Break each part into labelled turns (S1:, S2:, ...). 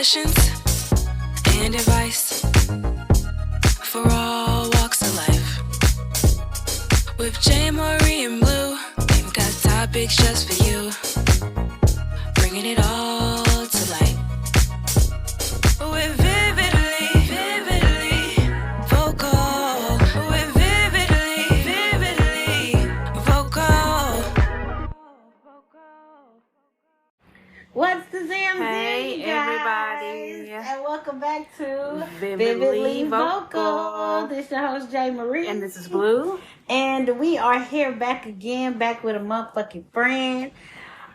S1: sessions and advice for all walks of life. With JayMariee and Blu, we've got topics just for you, bringing it all to light. We're vividly vocal. We're vividly vocal.
S2: What's the Zam
S3: Hey,
S2: guys?
S3: everybody.
S2: And welcome back to
S3: Vividly Vocal.
S2: This is your host, JayMariee.
S3: And this is Blu.
S2: And we are here back again, back with a motherfucking friend,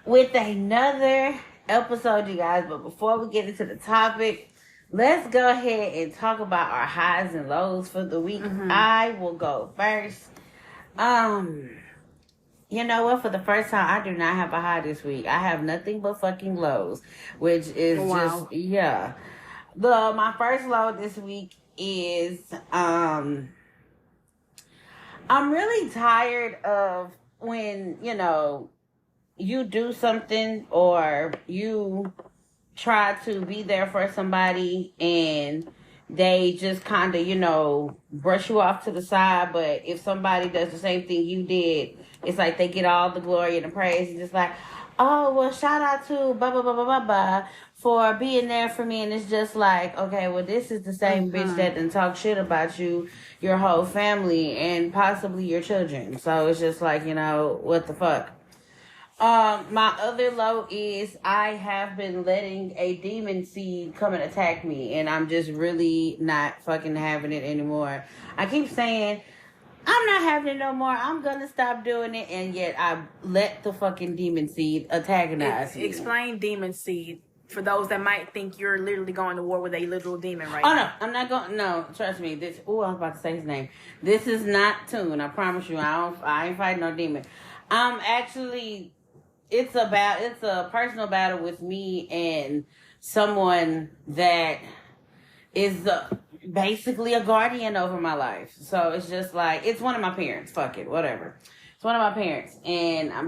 S2: with another episode, you guys. But before we get into the topic, let's go ahead and talk about our highs and lows for the week. I will go first. You know what? For the first time, I do not have a high this week. I have nothing but fucking lows, which is just, yeah. My first low this week is, I'm really tired of when, you do something or you try to be there for somebody and they just kind of, brush you off to the side. But if somebody does the same thing you did, it's like they get all the glory and the praise. And just like, oh, well, shout out to blah, blah, blah, blah, blah, blah for being there for me. And it's just like, okay, well, this is the same bitch that done talk shit about you, your whole family, and possibly your children. So it's just like, what the fuck? My other low is I have been letting a demon seed come and attack me, and I'm just really not fucking having it anymore. I keep saying, I'm not having it no more. I'm gonna stop doing it, and yet I let the fucking demon seed antagonize me.
S3: Explain demon seed for those that might think you're literally going to war with a literal demon right
S2: now.
S3: now.
S2: I'm not going. No, trust me. I was about to say his name. This is not Toon. I promise you. I ain't fighting no demon. Actually, it's a personal battle with me and someone that is basically a guardian over my life. So it's just like, it's one of my parents. Fuck it, whatever. It's one of my parents. And I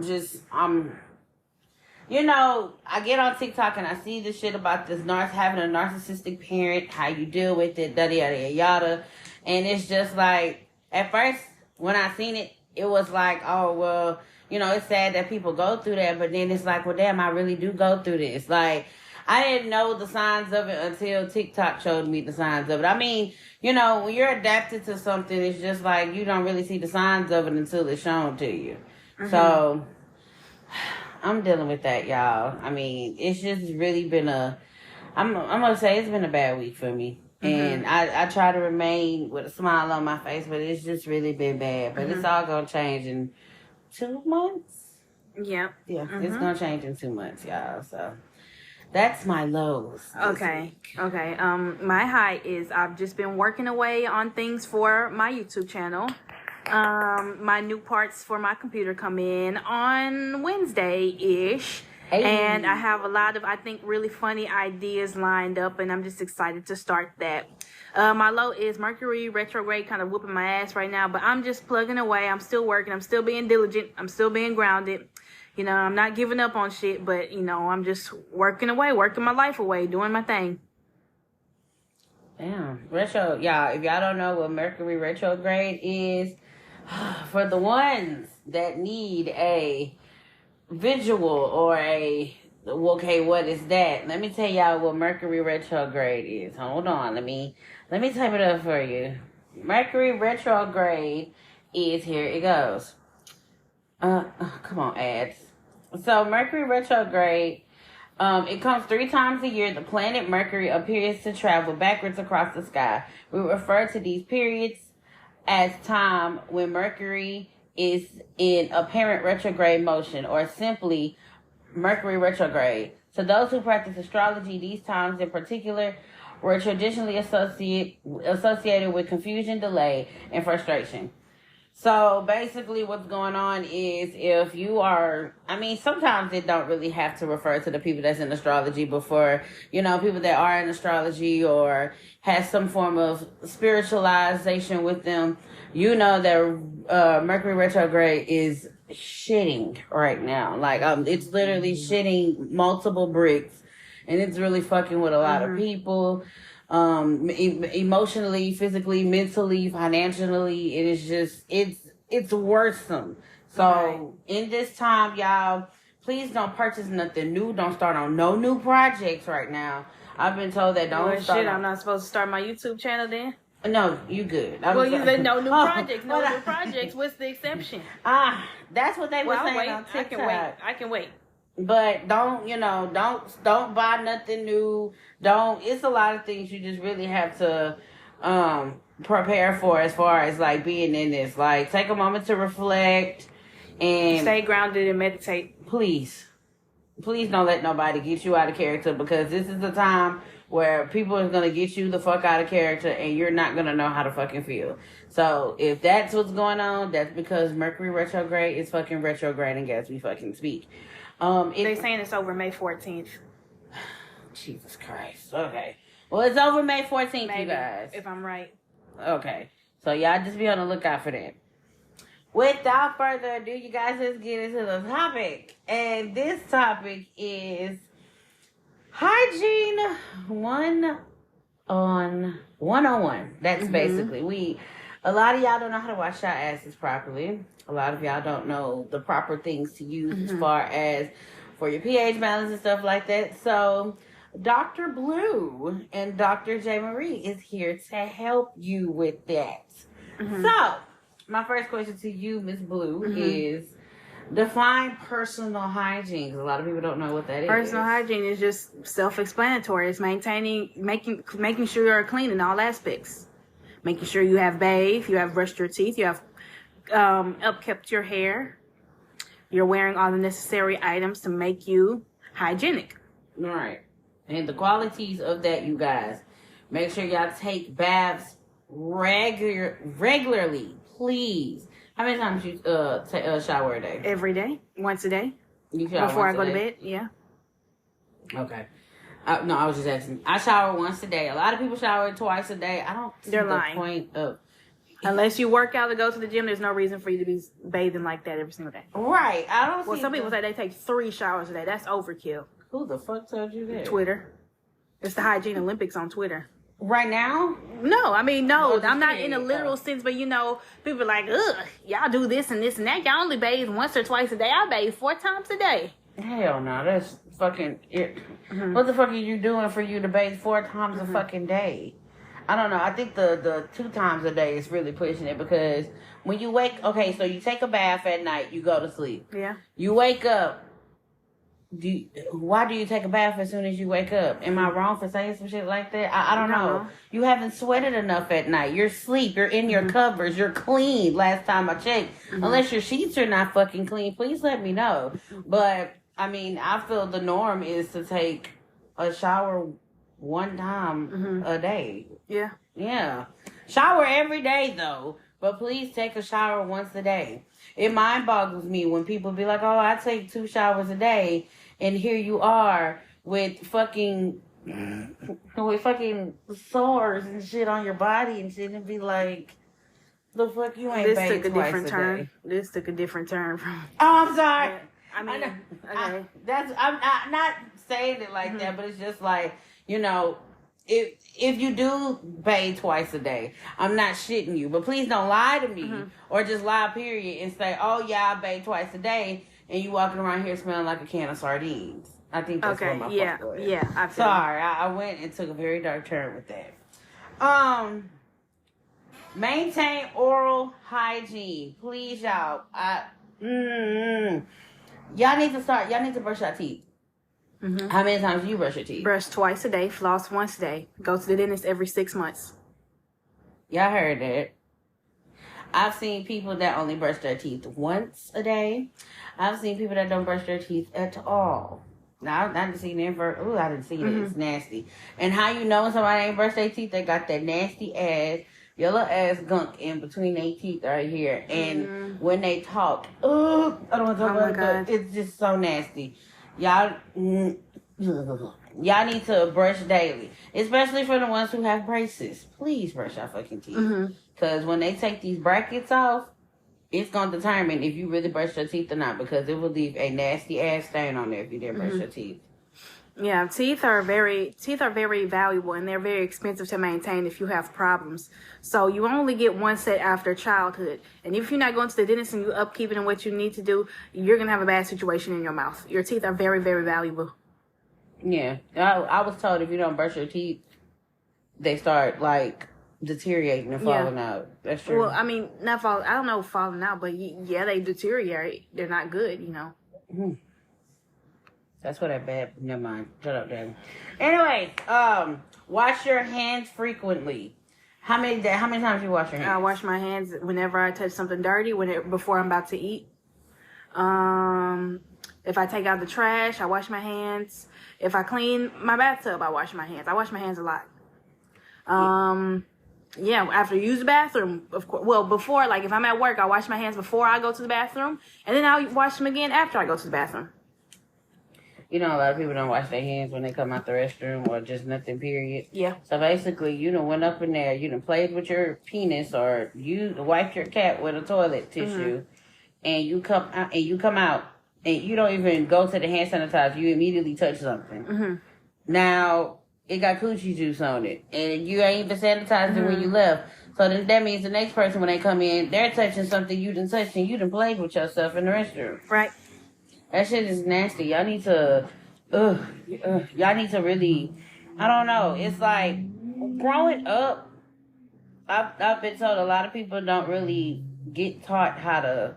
S2: get on TikTok and I see this shit about this having a narcissistic parent, how you deal with it, yada, yada, yada. And it's just like, at first, when I seen it, it was like, oh, well, it's sad that people go through that. But then it's like, well, damn, I really do go through this. Like, I didn't know the signs of it until TikTok showed me the signs of it. I mean, when you're adapted to something, it's just like you don't really see the signs of it until it's shown to you. So, I'm dealing with that, y'all. I mean, it's just really been I'm going to say it's been a bad week for me. And I try to remain with a smile on my face, but it's just really been bad. But it's all going to change in 2 months.
S3: Yep.
S2: Yeah, it's going to change in 2 months, y'all. So, that's my lows.
S3: Okay. My high is I've just been working away on things for my YouTube channel. My new parts for my computer come in on Wednesday-ish. Hey. And I have a lot of, I think, really funny ideas lined up, and I'm just excited to start that. My low is Mercury retrograde kind of whooping my ass right now, but I'm just plugging away. I'm still working. I'm still being diligent. I'm still being grounded. I'm not giving up on shit, but, I'm just working away, working my life away, doing my thing.
S2: Damn. Y'all, if y'all don't know what Mercury retrograde is, for the ones that need a visual or okay, what is that? Let me tell y'all what Mercury retrograde is. Hold on. Let me type it up for you. Mercury retrograde is, here it goes. Come on, ads. So Mercury retrograde, it comes 3 times a year. The planet Mercury appears to travel backwards across the sky. We refer to these periods as time when Mercury is in apparent retrograde motion, or simply Mercury retrograde. To those who practice astrology, these times in particular were traditionally associated with confusion, delay, and frustration. So basically what's going on is, if you are, sometimes it don't really have to refer to the people that's in astrology, but for, people that are in astrology or has some form of spiritualization with them, that Mercury retrograde is shitting right now. Like, it's literally shitting multiple bricks and it's really fucking with a lot of people. Emotionally, physically, mentally, financially, it is just it's worrisome. So in this time, y'all, please don't purchase nothing new. Don't start on no new projects right now. I've been told that don't start.
S3: I'm not supposed to start my YouTube channel then.
S2: No, you good.
S3: You said no new projects. No new projects. What's the exception?
S2: That's what they were saying on TikTok.
S3: I can wait.
S2: But don't buy nothing new. It's a lot of things you just really have to prepare for as far as like being in this. Like take a moment to reflect and
S3: stay grounded and meditate.
S2: Please don't let nobody get you out of character, because this is the time where people are going to get you the fuck out of character and you're not going to know how to fucking feel. So if that's what's going on, that's because Mercury retrograde is fucking retrograding as we fucking speak.
S3: They're saying it's over May 14th.
S2: Jesus Christ. Okay. Well, it's over May 14th, maybe, you guys.
S3: If I'm right.
S2: Okay. So y'all just be on the lookout for that. Without further ado, you guys, let's get into the topic. And this topic is Hygiene 101. That's basically a lot of y'all don't know how to wash your asses properly. A lot of y'all don't know the proper things to use as far as for your pH balance and stuff like that. So Dr. Blu and Dr. JayMariee is here to help you with that. So my first question to you, Miss Blu, is define personal hygiene, because a lot of people don't know what that is.
S3: Personal hygiene is just self-explanatory. It's making sure you're clean in all aspects. Making sure you have bathed, you have brushed your teeth, you have upkept your hair. You're wearing all the necessary items to make you hygienic.
S2: All right. And the qualities of that, you guys. Make sure y'all take baths regularly, please. How many times you shower a day?
S3: Every day, once a day.
S2: You shower
S3: before
S2: once
S3: I go
S2: a
S3: to
S2: day?
S3: bed? Yeah.
S2: Okay. No, I was just asking. I shower once a day. A lot of people shower twice a day. I don't see the point of...
S3: Unless you work out to go to the gym, there's no reason for you to be bathing like that every single day.
S2: Right. I don't see...
S3: Well, some people say they take 3 showers a day. That's overkill.
S2: Who the fuck told you that?
S3: Twitter. It's the Hygiene Olympics on Twitter.
S2: Right now?
S3: No, I mean, no. I'm not in a literal sense, but, people are like, ugh, y'all do this and this and that. Y'all only bathe once or twice a day. I bathe 4 times a day.
S2: Hell no, that's fucking... What the fuck are you doing for you to bathe 4 times a fucking day? I don't know. I think the 2 times a day is really pushing it, because when you wake... Okay, so you take a bath at night, you go to sleep.
S3: Yeah.
S2: You wake up. Why do you take a bath as soon as you wake up? Am I wrong for saying some shit like that? I don't know. You haven't sweated enough at night. You're asleep. You're in your covers. You're clean. Last time I checked. Unless your sheets are not fucking clean, please let me know. But, I mean, I feel the norm is to take a shower 1 time a day.
S3: Yeah.
S2: Yeah. Shower every day, though. But please take a shower once a day. It mind boggles me when people be like, oh, I take 2 showers a day. And here you are with fucking sores and shit on your body and shit, and be like, the fuck, you ain't bathed twice a day.
S3: This took a different turn from...
S2: Oh, I'm sorry.
S3: Yeah. I mean, okay.
S2: I'm not saying it like that, but it's just like, if you do bathe twice a day, I'm not shitting you, but please don't lie to me or just lie, period, and say, oh yeah, I bathe twice a day, and you walking around here smelling like a can of sardines. I think that's what my fuck was.
S3: Yeah, absolutely.
S2: Sorry, I went and took a very dark turn with that. Maintain oral hygiene, please, y'all. Y'all need to brush your teeth. How many times do you brush your teeth?
S3: Brush twice a day, floss once a day. Go to the dentist every 6 months.
S2: Y'all heard that. I've seen people that only brush their teeth once a day. I've seen people that don't brush their teeth at all. Now, I didn't see it. I didn't see it. It's nasty. And how you know when somebody ain't brushed their teeth? They got that nasty ass, yellow ass gunk in between their teeth right here. And when they talk, I don't want to talk about it, but it's just so nasty. Y'all need to brush daily, especially for the ones who have braces. Please brush your fucking teeth, because when they take these brackets off, it's gonna determine if you really brush your teeth or not, because it will leave a nasty ass stain on there if you didn't brush your teeth.
S3: Yeah, teeth are very valuable, and they're very expensive to maintain if you have problems. So you only get one set after childhood, and if you're not going to the dentist and you upkeep it and what you need to do, you're gonna have a bad situation in your mouth. Your teeth are very, very valuable.
S2: Yeah, I was told if you don't brush your teeth, they start like deteriorating and falling out. That's true.
S3: Well, I mean, not fall. I don't know falling out, but yeah, they deteriorate. They're not good, you know.
S2: Mm-hmm. That's what I bad. Never mind. Shut up, Daddy. Anyway, wash your hands frequently. How many times you wash your hands?
S3: I wash my hands whenever I touch something dirty. Before I'm about to eat. If I take out the trash, I wash my hands. If I clean my bathtub, I wash my hands. I wash my hands a lot. Yeah, after you use the bathroom, of course. Well, before, like if I'm at work, I wash my hands before I go to the bathroom, and then I'll wash them again after I go to the bathroom.
S2: You know, a lot of people don't wash their hands when they come out the restroom or just nothing, period.
S3: Yeah.
S2: So basically, you done went up in there, you done played with your penis, or you wiped your cat with a toilet tissue, and you come out, and you don't even go to the hand sanitizer. You immediately touch something. Now, it got coochie juice on it, and you ain't even sanitized it when you left. So then that means the next person, when they come in, they're touching something you done touched, and you done played with yourself in the restroom.
S3: Right.
S2: That shit is nasty. Y'all need to, y'all need to really, I don't know. It's like, growing up, I've been told a lot of people don't really get taught how to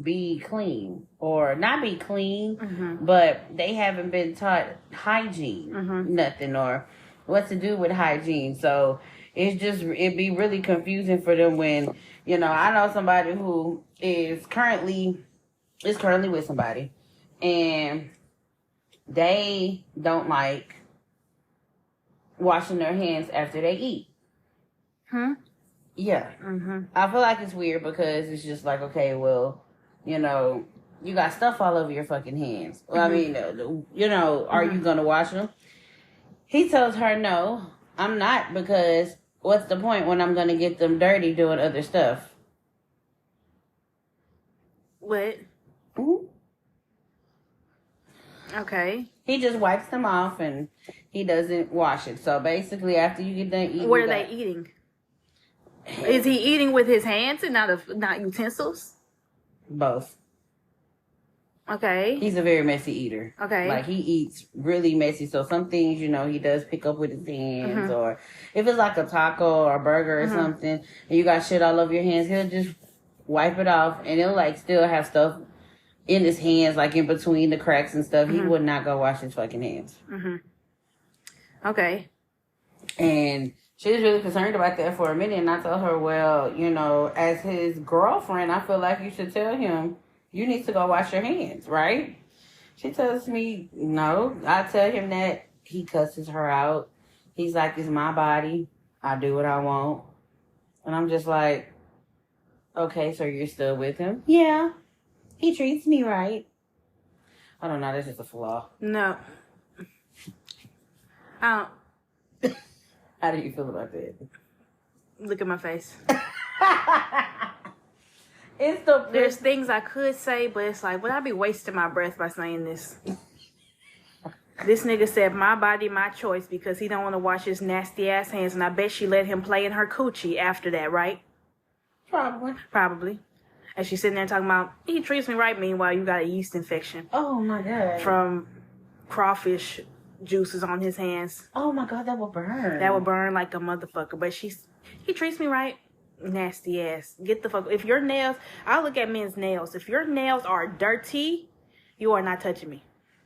S2: be clean. Or not be clean, but they haven't been taught hygiene, nothing, or what to do with hygiene. So it'd be really confusing for them when, you know, I know somebody who is currently with somebody, and they don't like washing their hands after they eat. Yeah. I feel like it's weird because it's just like, okay, well, you know, you got stuff all over your fucking hands. Well, I mean, you know, are you going to wash them? He tells her, no, I'm not, because what's the point when I'm going to get them dirty doing other stuff?
S3: What? Okay.
S2: He just wipes them off and he doesn't wash it. So basically, after you get done eating,
S3: what are they eating? Is he eating with his hands and not utensils?
S2: Both.
S3: Okay.
S2: He's a very messy eater.
S3: Okay.
S2: Like, he eats really messy. So some things, you know, he does pick up with his hands. Or if it's like a taco or a burger or something, and you got shit all over your hands, he'll just wipe it off, and he'll like still have stuff in his hands, like in between the cracks and stuff. He would not go wash his fucking hands.
S3: Okay.
S2: And she was really concerned about that for a minute, and I told her, well, you know, as his girlfriend, I feel like you should tell him, you need to go wash your hands, right? She tells me, no. I tell him that. He cusses her out. He's like, it's my body. I do what I want. And I'm just like, okay, so you're still with him? Yeah. He treats me right. I don't know. That's just a flaw.
S3: No. I don't.
S2: How do you feel about that?
S3: Look at my face.
S2: There's
S3: things I could say, but it's like, would I be wasting my breath by saying this? This nigga said, my body, my choice, because he don't want to wash his nasty ass hands, and I bet she let him play in her coochie after that, right? Probably. And she's sitting there talking about, he treats me right, meanwhile you got a yeast infection.
S2: Oh my God.
S3: From crawfish juices on his hands.
S2: Oh my God, that will burn.
S3: That would burn like a motherfucker. But he treats me right. Nasty ass. Get the fuck. If your nails, I look at men's nails. If your nails are dirty, you are not touching me.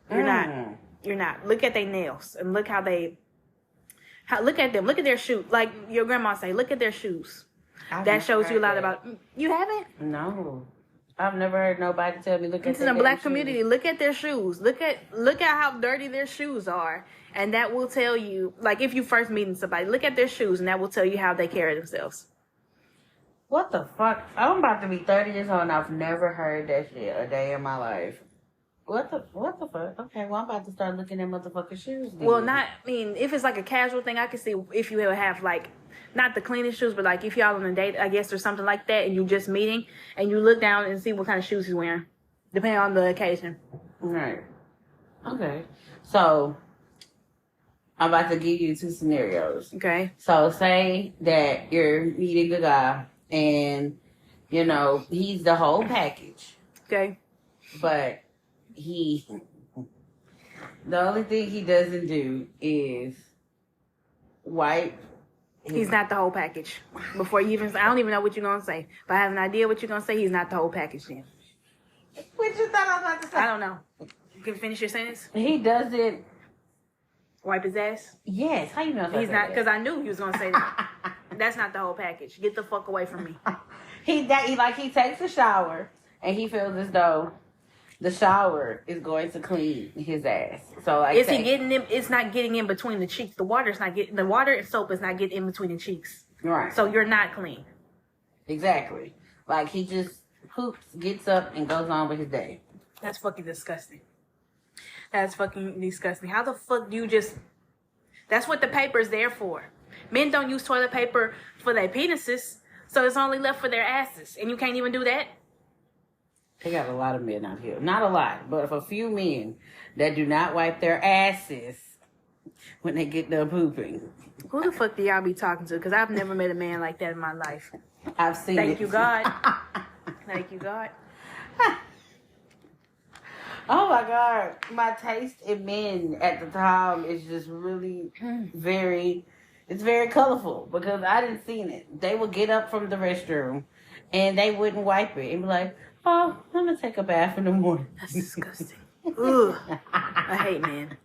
S3: You're not. You're not. Look at their nails and look look at them. Look at their shoes. Like your grandma say, look at their shoes. That shows you a lot about. You haven't?
S2: No. I've never heard nobody tell me, look at
S3: it's in the black community. Look at their shoes. Look at how dirty their shoes are. And that will tell you, like if you first meeting somebody, look at their shoes and that will tell you how they carry themselves.
S2: What the fuck? I'm about to be 30 years old and I've never heard that shit a day in my life. What the fuck? Okay, well, I'm about to start looking at motherfucking shoes then.
S3: Well, if it's like a casual thing, I can see if you have like, not the cleanest shoes, but like if y'all on a date, I guess, or something like that, and you just meeting, and you look down and see what kind of shoes he's wearing, depending on the occasion.
S2: Right. Okay. So, I'm about to give you 2 scenarios.
S3: Okay.
S2: So say that you're meeting a guy and, you know, he's the whole package.
S3: Okay.
S2: But the only thing he doesn't do is wipe.
S3: He's not the whole package. Before you even, I don't even know what you're gonna say. If I have an idea what you're gonna say, he's not the whole package. Then
S2: What you thought I was about to say?
S3: I don't know. You can finish your sentence.
S2: He doesn't.
S3: Wipe his ass.
S2: Yes. How you know?
S3: He's not, because I knew he was gonna say that. That's not the whole package. Get the fuck away from me.
S2: He takes a shower and he feels as though the shower is going to clean his ass. So like,
S3: Is he getting in? It's not getting in between the cheeks. The water and soap is not getting in between the cheeks.
S2: Right.
S3: So you're not clean.
S2: Exactly. Like he just poops, gets up, and goes on with his day.
S3: That's fucking disgusting. That's fucking disgusting. How the fuck do you just... That's what the paper is there for. Men don't use toilet paper for their penises, so it's only left for their asses. And you can't even do that?
S2: They got a lot of men out here. Not a lot, but a few men that do not wipe their asses when they get done pooping.
S3: Who the fuck do y'all be talking to? Because I've never met a man like that in my life.
S2: I've seen it.
S3: Thank you, God. Thank you, God.
S2: Oh my God. My taste in men at the time is just really it's very colorful because I didn't see it. They would get up from the restroom and they wouldn't wipe it and be like, oh, I'm going to take a bath in the morning.
S3: That's disgusting. Ugh. I hate men.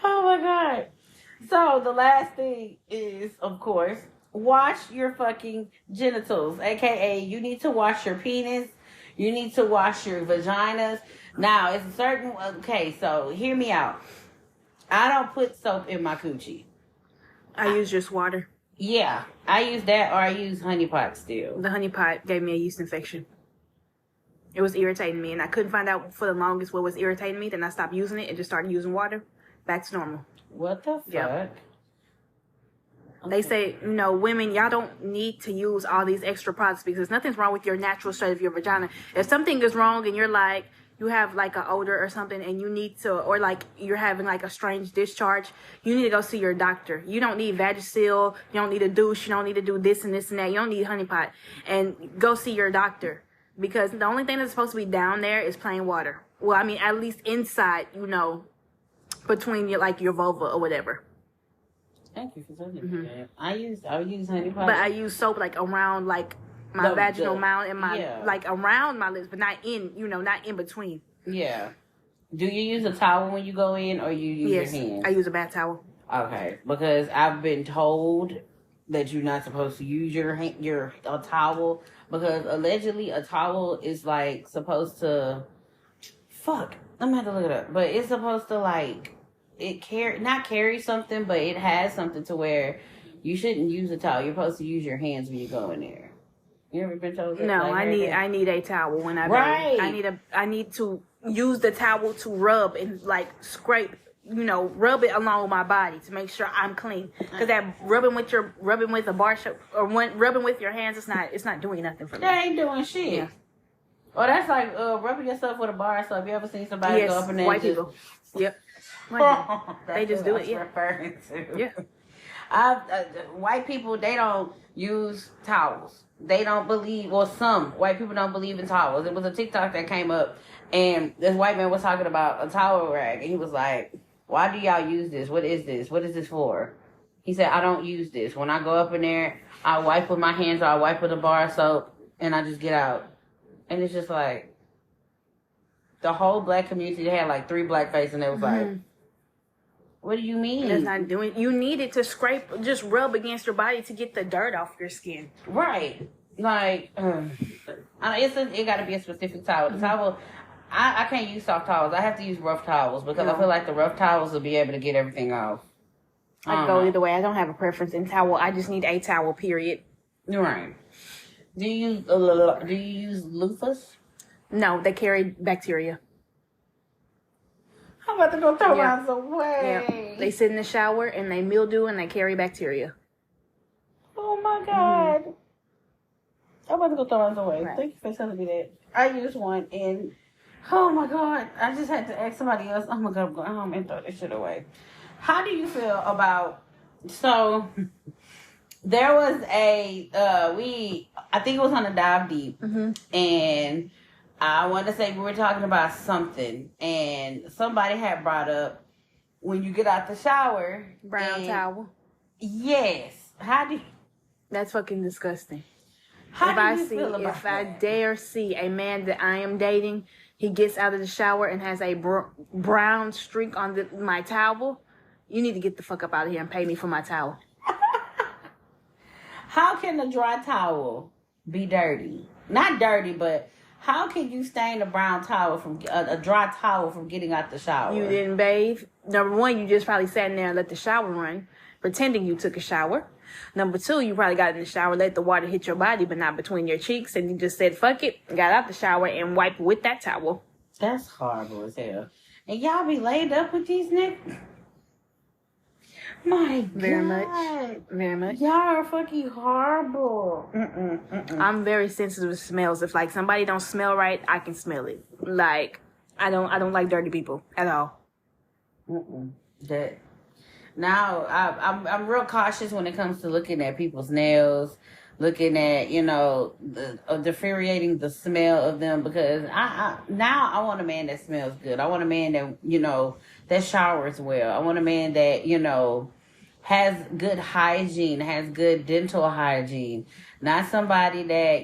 S2: Oh my God. So the last thing is, of course, wash your fucking genitals. AKA, you need to wash your penis. You need to wash your vaginas. Now, it's a certain... Okay, so hear me out. I don't put soap in my coochie.
S3: I use just water.
S2: Yeah, I use that or I use honey pot still.
S3: The honey pot gave me a yeast infection. It was irritating me, and I couldn't find out for the longest what was irritating me. Then I stopped using it and just started using water. Back to normal.
S2: What the fuck?
S3: Yep. They say, you know, women, y'all don't need to use all these extra products because nothing's wrong with your natural state of your vagina. If something is wrong and you're like, you have like an odor or something and you need to, or like you're having like a strange discharge, you need to go see your doctor. You don't need Vagisil. You don't need a douche. You don't need to do this and this and that. You don't need honey pot. And go see your doctor because the only thing that's supposed to be down there is plain water. Well, I mean, at least inside, you know, between your, like your vulva or whatever.
S2: Thank you for telling me that. I use honey pot.
S3: But I use soap like around like my vaginal mound and my like around my lips, but not in, you know, not in between.
S2: Yeah. Do you use a towel when you go in, or you use your hands?
S3: I use a bath towel.
S2: Okay, because I've been told that you're not supposed to use your towel because allegedly a towel is like supposed to. Fuck, I'm gonna have to look it up, but it's supposed to like. Not carry something, but it has something to where you shouldn't use a towel. You're supposed to use your hands when you go in there. You ever been told that?
S3: No,
S2: like
S3: I need a towel when I
S2: right.
S3: I need to use the towel to rub and like scrape, you know, rub it along my body to make sure I'm clean. Because that rubbing with a bar soap or rubbing with your hands, it's not doing nothing for me.
S2: That ain't doing shit. Yeah. Well, that's like rubbing yourself with a bar soap. You ever seen somebody go up in there?
S3: White people. Yep. They just do it. Yeah.
S2: Referring to.
S3: Yeah.
S2: White people, they don't use towels. They don't believe, well, some white people don't believe in towels. It was a TikTok that came up, and this white man was talking about a towel rag, and he was like, why do y'all use this? What is this? What is this for? He said, I don't use this. When I go up in there, I wipe with my hands or I wipe with a bar soap, and I just get out. And it's just like, the whole black community had like 3 black faces, and it was like, what do you mean?
S3: That's not doing. You need it to scrape, just rub against your body to get the dirt off your skin.
S2: Right. Like, it got to be a specific towel. The towel, I can't use soft towels. I have to use rough towels because I feel like the rough towels will be able to get everything off.
S3: I go either way. I don't have a preference in towel. I just need a towel, period.
S2: Right. Do you use loofahs?
S3: No, they carry bacteria.
S2: I'm about to go throw mine away.
S3: Yeah. They sit in the shower and they mildew and they carry bacteria.
S2: Oh my God. I'm about to go throw mine away. Right. Thank you for telling me that. I used one and oh my God, I just had to ask somebody else. Oh my God, I'm going home and throw this shit away. How do you feel about? So there was I think it was on a dive deep, and I want to say we were talking about something, and somebody had brought up when you get out the shower,
S3: Brown towel.
S2: Yes. How do you?
S3: That's fucking disgusting.
S2: How do you feel about
S3: If
S2: that?
S3: I dare see a man that I am dating, he gets out of the shower and has a brown streak on my towel, you need to get the fuck up out of here and pay me for my towel.
S2: How can a dry towel be dirty? Not dirty, but how can you stain a brown towel from a dry towel from getting out the shower?
S3: You didn't bathe. Number one, you just probably sat in there and let the shower run, pretending you took a shower. Number two, you probably got in the shower, let the water hit your body, but not between your cheeks, and you just said, fuck it, got out the shower and wiped with that towel.
S2: That's horrible as hell. And y'all be laid up with these niggas? My
S3: Very
S2: God.
S3: much. Very much.
S2: Y'all are fucking horrible.
S3: I'm very sensitive to smells. If like somebody don't smell right, I can smell it. Like I don't like dirty people at all.
S2: That now I'm real cautious when it comes to looking at people's nails, looking at differentiating the smell of them, because I want a man that smells good. I want a man that that showers well. I want a man that has good hygiene, has good dental hygiene. Not somebody that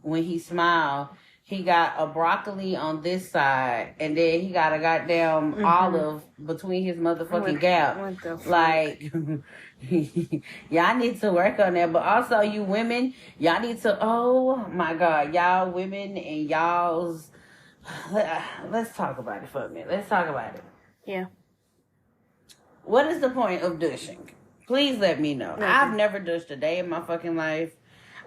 S2: when he smile, he got a broccoli on this side, and then he got a goddamn olive between his motherfucking gap.
S3: What the fuck?
S2: Like, y'all need to work on that. But also, you women, y'all need to, oh my God, y'all women and y'all's, let's talk about it for a minute. Let's talk about it.
S3: Yeah.
S2: What is the point of douching? Please let me know.
S3: Nothing.
S2: I've never douched a day in my fucking life.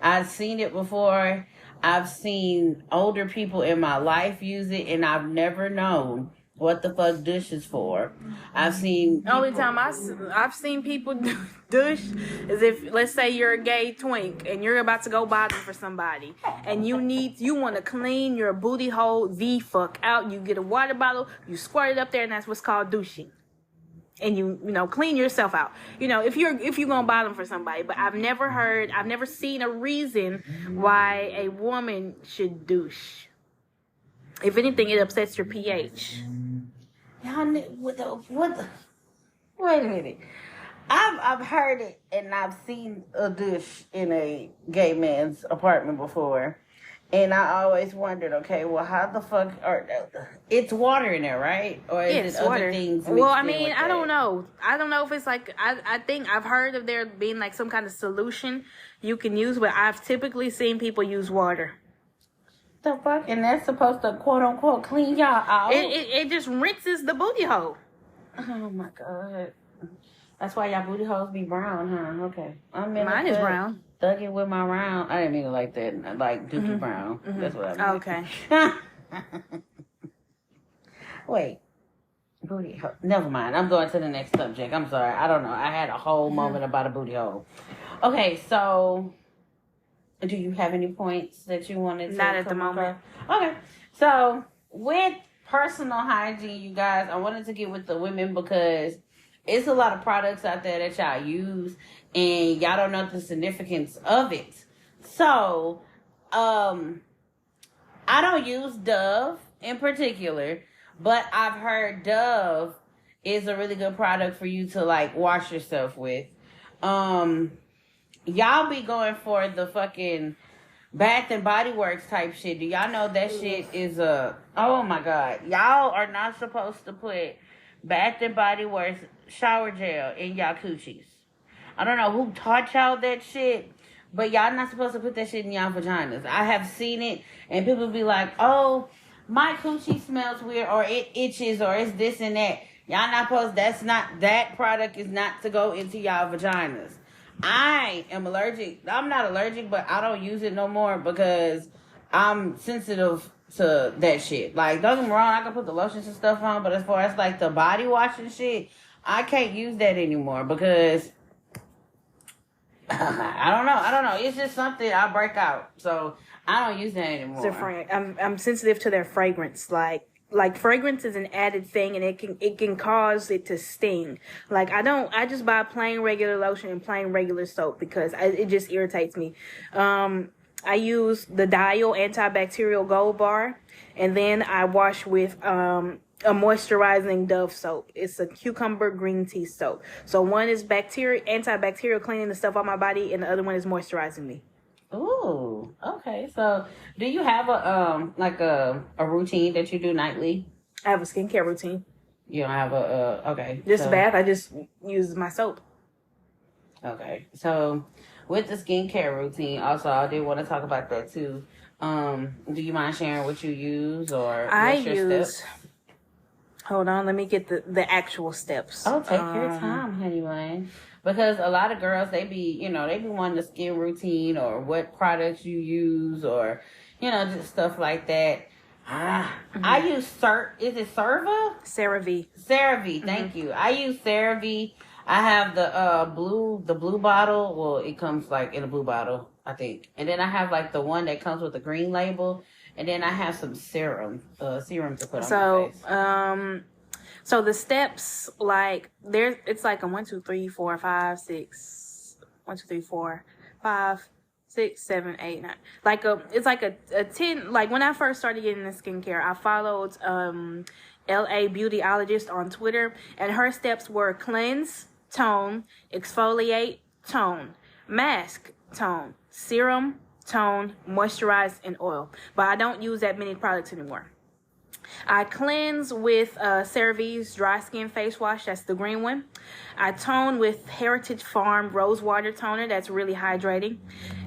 S2: I've seen it before. I've seen older people in my life use it, and I've never known what the fuck douche is for. I've seen
S3: The only time I've seen people douche is if, let's say you're a gay twink and you're about to go bottom for somebody, and you want to clean your booty hole the fuck out. You get a water bottle, you squirt it up there, and that's what's called douching. And you clean yourself out. If you're gonna bottom for somebody. But I've never seen a reason why a woman should douche. If anything, it upsets your pH.
S2: Y'all, what the? Wait a minute. I've heard it, and I've seen a douche in a gay man's apartment before, and I always wondered, okay, well, how the fuck it's water in there, right? Or is it
S3: water.
S2: other things?
S3: Well, I
S2: mixed in
S3: mean,
S2: with
S3: I
S2: that?
S3: don't know. I don't know if it's like I think I've heard of there being like some kind of solution you can use, but I've typically seen people use water.
S2: The fuck, and that's supposed to quote unquote clean y'all out.
S3: It just rinses the booty hole.
S2: Oh my God. That's why y'all booty holes be brown, huh? Okay.
S3: Mine is brown.
S2: Thug it with my round. I didn't mean it like that. Like Dookie Brown. That's what I mean.
S3: Okay.
S2: Wait. Booty hole. Never mind. I'm going to the next subject. I'm sorry. I don't know. I had a whole moment about a booty hole. Okay, so do you have any points that you wanted to
S3: Not at the
S2: come
S3: moment.
S2: across? Okay. So with personal hygiene, you guys, I wanted to get with the women because it's a lot of products out there that y'all use and y'all don't know the significance of it. So, I don't use Dove in particular, but I've heard Dove is a really good product for you to like wash yourself with. Y'all be going for the fucking Bath and Body Works type shit. Do y'all know that shit is oh my God. Y'all are not supposed to put Bath and Body Works shower gel in y'all coochies. I don't know who taught y'all that shit, but y'all not supposed to put that shit in y'all vaginas. I have seen it, and people be like, oh, my coochie smells weird, or it itches, or it's this and that. Y'all not supposed, that product is not to go into y'all vaginas. I am allergic. I'm not allergic, but I don't use it no more because I'm sensitive to that shit. Like, don't get me wrong, I can put the lotions and stuff on, but as far as like the body wash and shit, I can't use that anymore because I don't know. It's just something I break out, so I don't use that anymore.
S3: I'm sensitive to their fragrance. Like like fragrance is an added thing, and it can cause it to sting. Like I just buy plain regular lotion and plain regular soap because it just irritates me. I use the Dial antibacterial gold bar, and then I wash with a moisturizing Dove soap. It's a cucumber green tea soap. So one is antibacterial, cleaning the stuff off my body, and the other one is moisturizing me.
S2: Ooh, okay. So, do you have a routine that you do nightly?
S3: I have a skincare routine.
S2: You don't have okay.
S3: Just bath. I just use my soap.
S2: Okay. So, with the skincare routine, also, I did want to talk about that too. Do you mind sharing what you use or what's your steps?
S3: Hold on, let me get the actual steps.
S2: Oh, take your time, honey. Because a lot of girls, they be wanting the skin routine or what products you use or, just stuff like that. I use is it CeraVe?
S3: CeraVe.
S2: CeraVe, thank you. I use CeraVe. I have the blue bottle. Well, it comes like in a blue bottle, I think. And then I have like the one that comes with the green label. And then I have some serum to put on my face.
S3: So the steps, like it's like a 1, 2, 3, 4, 5, 6, 1, 2, 3, 4, 5, 6, 7, 8, 9. It's like a 10. Like when I first started getting the skincare, I followed LA Beautyologist on Twitter, and her steps were cleanse, tone, exfoliate, tone, mask, tone, serum, tone, moisturize, and oil. But I don't use that many products anymore. I cleanse with CeraVe's Dry Skin Face Wash. That's the green one. I tone with Heritage Farm Rose Water Toner. That's really hydrating.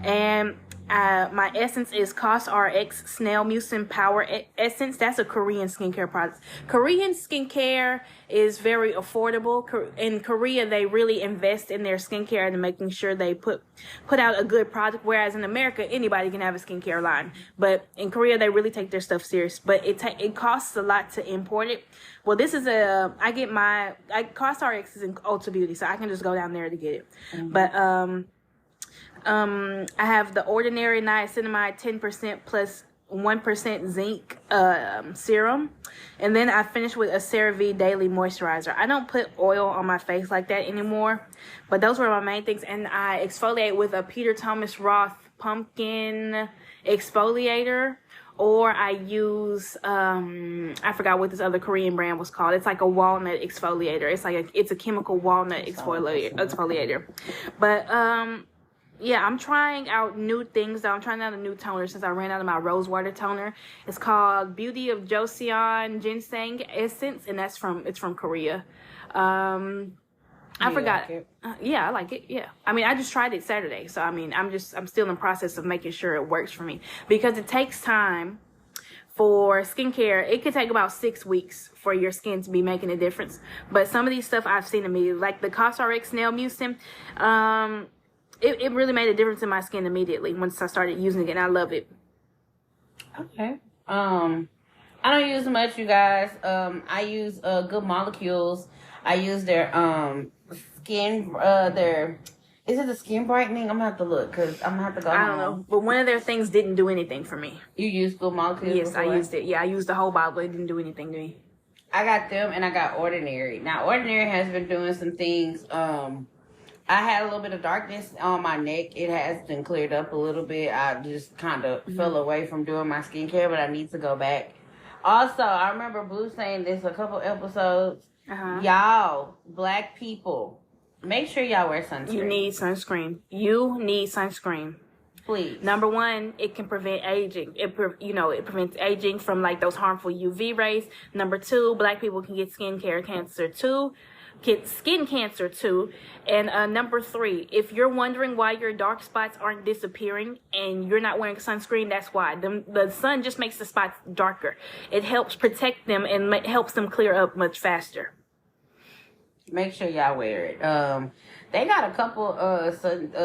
S3: And my essence is COSRX Snail Mucin Power Essence. That's a Korean skincare product. Korean skincare is very affordable. In Korea, they really invest in their skincare and making sure they put out a good product. Whereas in America, anybody can have a skincare line. But in Korea, they really take their stuff serious. But it costs a lot to import it. Well, this is COSRX is in Ulta Beauty, so I can just go down there to get it. Mm-hmm. But I have the Ordinary Niacinamide 10% plus 1% zinc serum. And then I finish with a CeraVe Daily Moisturizer. I don't put oil on my face like that anymore. But those were my main things. And I exfoliate with a Peter Thomas Roth Pumpkin Exfoliator. Or I use, I forgot what this other Korean brand was called. It's like a walnut exfoliator. It's a chemical walnut exfoliator. But, yeah, I'm trying out new things. I'm trying out a new toner since I ran out of my rose water toner. It's called Beauty of Joseon Ginseng Essence, and it's from Korea. I forgot.
S2: Like
S3: yeah, I like it. Yeah. I mean, I just tried it Saturday. So, I mean, I'm still in the process of making sure it works for me because it takes time for skincare. It could take about 6 weeks for your skin to be making a difference. But some of these stuff I've seen immediately, like the COSRX Snail Mucin, it really made a difference in my skin immediately once I started using it, and I love it.
S2: Okay. I don't use much, you guys. I use Good Molecules. I use their skin, is it the skin brightening? I'm gonna have to look because I'm gonna have to go.
S3: I don't know, but one of their things didn't do anything for me.
S2: You used Good Molecules?
S3: Yes,
S2: before?
S3: I used it. Yeah, I used the whole bottle. It didn't do anything to me.
S2: I got them and I got Ordinary. Now, Ordinary has been doing some things. I had a little bit of darkness on my neck. It has been cleared up a little bit. I just kind of fell away from doing my skincare, but I need to go back. Also, I remember Blue saying this a couple episodes. Y'all, black people, make sure y'all wear sunscreen.
S3: You need sunscreen.
S2: Please.
S3: Number one, it can prevent aging. It prevents aging from like those harmful UV rays. Number two, black people can get skin cancer too. And number three, if you're wondering why your dark spots aren't disappearing and you're not wearing sunscreen, that's why. The sun just makes the spots darker. It helps protect them and helps them clear up much faster.
S2: Make sure y'all wear it. They got a couple.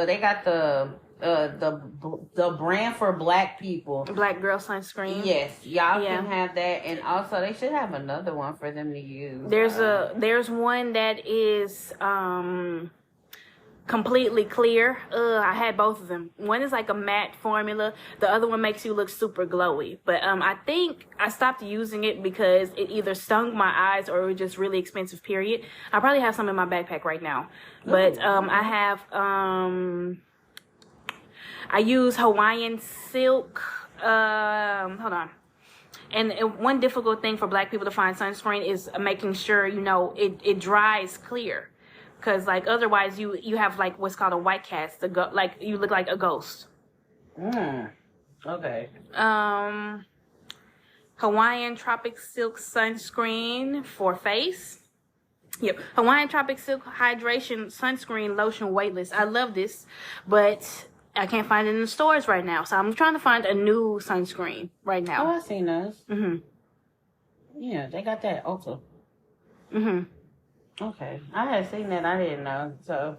S2: They got the brand for black people.
S3: Black girl sunscreen.
S2: Yes, y'all can have that, and also they should have another one for them to use.
S3: There's one that is completely clear. I had both of them. One is like a matte formula. The other one makes you look super glowy. But I think I stopped using it because it either stung my eyes or it was just really expensive, period. I probably have some in my backpack right now. But I have I use Hawaiian silk. Hold on. And one difficult thing for black people to find sunscreen is making sure, it dries clear. Because, like, otherwise you have, like, what's called a white cast. Like, you look like a ghost.
S2: Okay.
S3: Hawaiian Tropic Silk Sunscreen for face. Yep. Hawaiian Tropic Silk Hydration Sunscreen Lotion Weightless. I love this, but I can't find it in the stores right now. So I'm trying to find a new sunscreen right now.
S2: Oh, I've seen those. Yeah, they got that also. Okay. I had seen that. I didn't know. So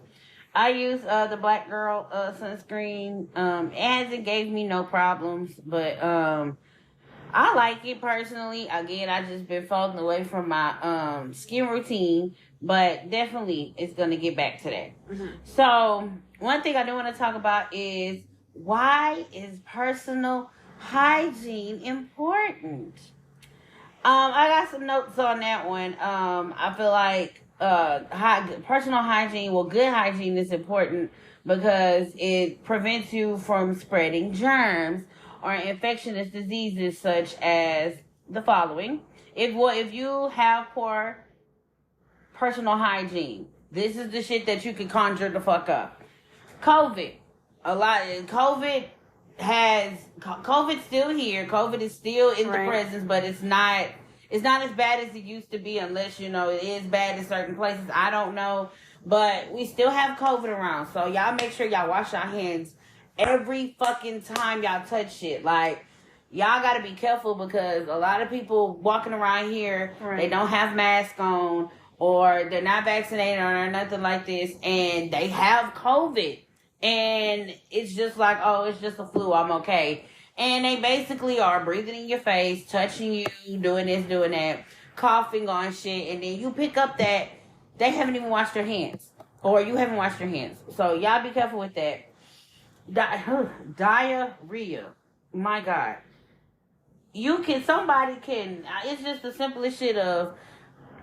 S2: I use the Black Girl sunscreen. It hasn't gave me no problems, but I like it personally. Again, I just been falling away from my skin routine, but definitely it's gonna get back to that. So one thing I do want to talk about is, why is personal hygiene important? I got some notes on that one. I feel like personal hygiene, good hygiene is important because it prevents you from spreading germs or infectious diseases such as the following. If you have poor personal hygiene, this is the shit that you can conjure the fuck up. COVID's still here. COVID is still in the presence, but it's not as bad as it used to be, unless, it is bad in certain places. I don't know. But we still have COVID around. So y'all make sure y'all wash your hands every fucking time y'all touch shit. Like, y'all gotta be careful because a lot of people walking around here, they don't have masks on, or they're not vaccinated or nothing like this, and they have COVID. And it's just like, oh, it's just a flu, I'm okay. And they basically are breathing in your face, touching you, doing this, doing that, coughing on shit. And then you pick up that they haven't even washed their hands. Or you haven't washed your hands. So y'all be careful with that. Diarrhea. My God. Somebody can, it's just the simplest shit of,